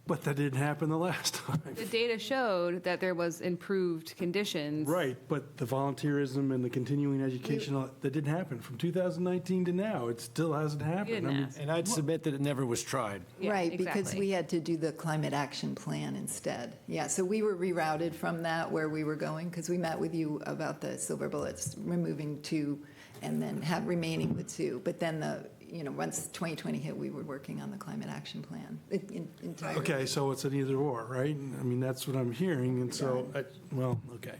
But that didn't happen the last time. The data showed that there was improved conditions. Right, but the volunteerism and the continuing education, that didn't happen from 2019 to now. It still hasn't happened. didn't I mean, ask. And I'd submit that it never was tried. Yeah, Right, because exactly. we had to do the climate action plan instead. Yeah, so we were rerouted from that where we were going, because we met with you about the silver bullets, removing 2 and then remaining with 2. But then once 2020 hit, we were working on the climate action plan entirely. Okay, so it's an either or, right? I mean, that's what I'm hearing, and so, okay.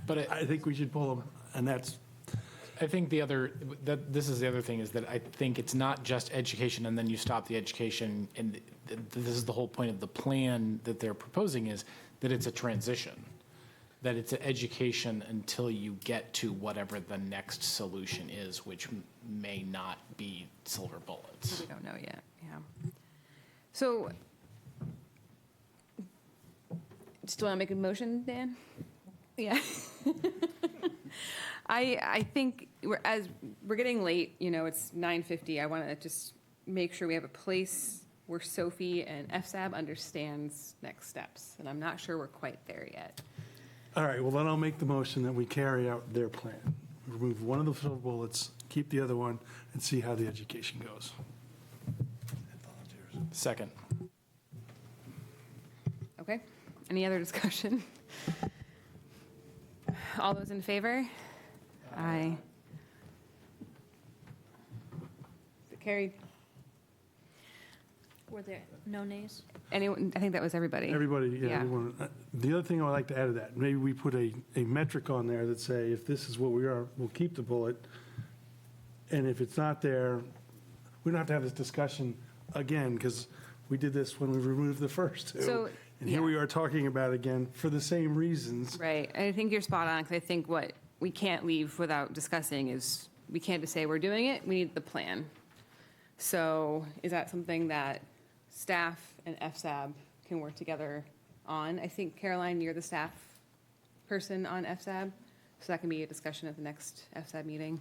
But I think we should pull them, and that's, I think this is the other thing, is that I think it's not just education and then you stop the education, and this is the whole point of the plan that they're proposing, is that it's a transition, that it's an education until you get to whatever the next solution is, which may not be silver bullets. We don't know yet, yeah. So, still want to make a motion, Dan? Yeah. I think as we're getting late, it's 9:50. I want to just make sure we have a place where Sophie and FSAB understands next steps, and I'm not sure we're quite there yet. all right, well, then I'll make the motion that we carry out their plan. Remove one of the silver bullets, keep the other one, and see how the education goes. Second. Okay, any other discussion? All those in favor? Aye. Is it carried? Were there no nays? Anyone, I think that was everybody. Everybody, yeah, Yeah. everyone. The other thing I'd like to add to that, maybe we put a metric on there that say, if this is what we are, we'll keep the bullet. And if it's not there, we don't have to have this discussion again, because we did this when we removed the first two. So, And here yeah. we are talking about it again for the same reasons. Right, I think you're spot on, because I think what we can't leave without discussing is, we can't just say we're doing it, we need the plan. So is that something that staff and FSAB can work together on? I think, Caroline, you're the staff person on FSAB, so that can be a discussion at the next FSAB meeting.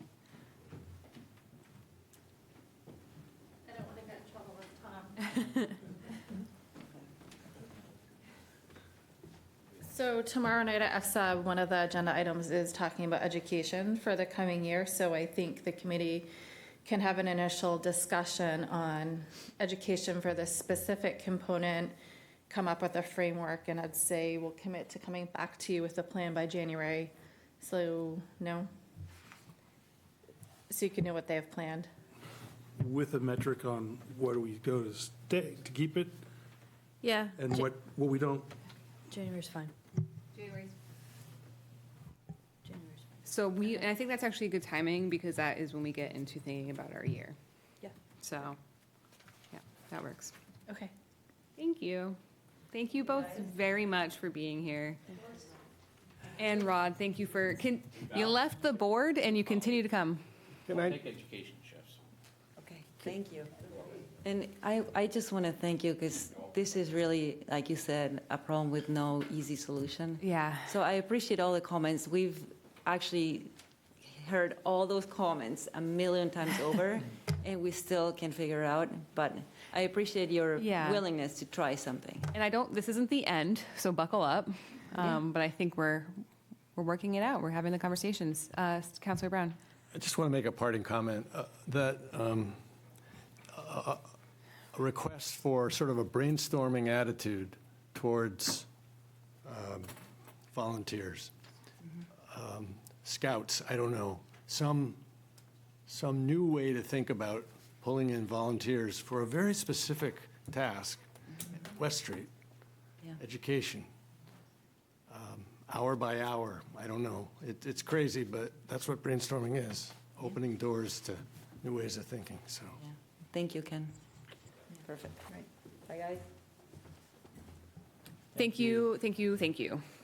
I don't want to get in trouble with Tom. So tomorrow night at FSAB, one of the agenda items is talking about education for the coming year. So I think the committee can have an initial discussion on education for this specific component, come up with a framework, and I'd say we'll commit to coming back to you with a plan by January. So, no? So you can know what they have planned. With a metric on what do we go to stay, to keep it, Yeah. and what we don't. January's fine. January's. January's fine. So we, and I think that's actually good timing, because that is when we get into thinking about our year. Yeah. So, yeah, that works. Okay. Thank you. Thank you both very much for being here. And Rod, thank you for, you left the board and you continue to come. Take education shifts. Okay, thank you. And I just want to thank you because this is really, like you said, a problem with no easy solution. Yeah. So I appreciate all the comments. We've actually heard all those comments a million times over, and we still can figure out. But I appreciate your Yeah. willingness to try something. And this isn't the end, so buckle up. But I think we're working it out. We're having the conversations. Councilor Brown. I just want to make a parting comment that a request for sort of a brainstorming attitude towards volunteers, scouts, I don't know, some new way to think about pulling in volunteers for a very specific task, West Street, Yeah. education, hour by hour, I don't know. It's crazy, but that's what brainstorming is, opening doors to new ways of thinking, so. Yeah. Thank you, Ken. Perfect. Right. Bye, guys. Thank you, thank you, thank you.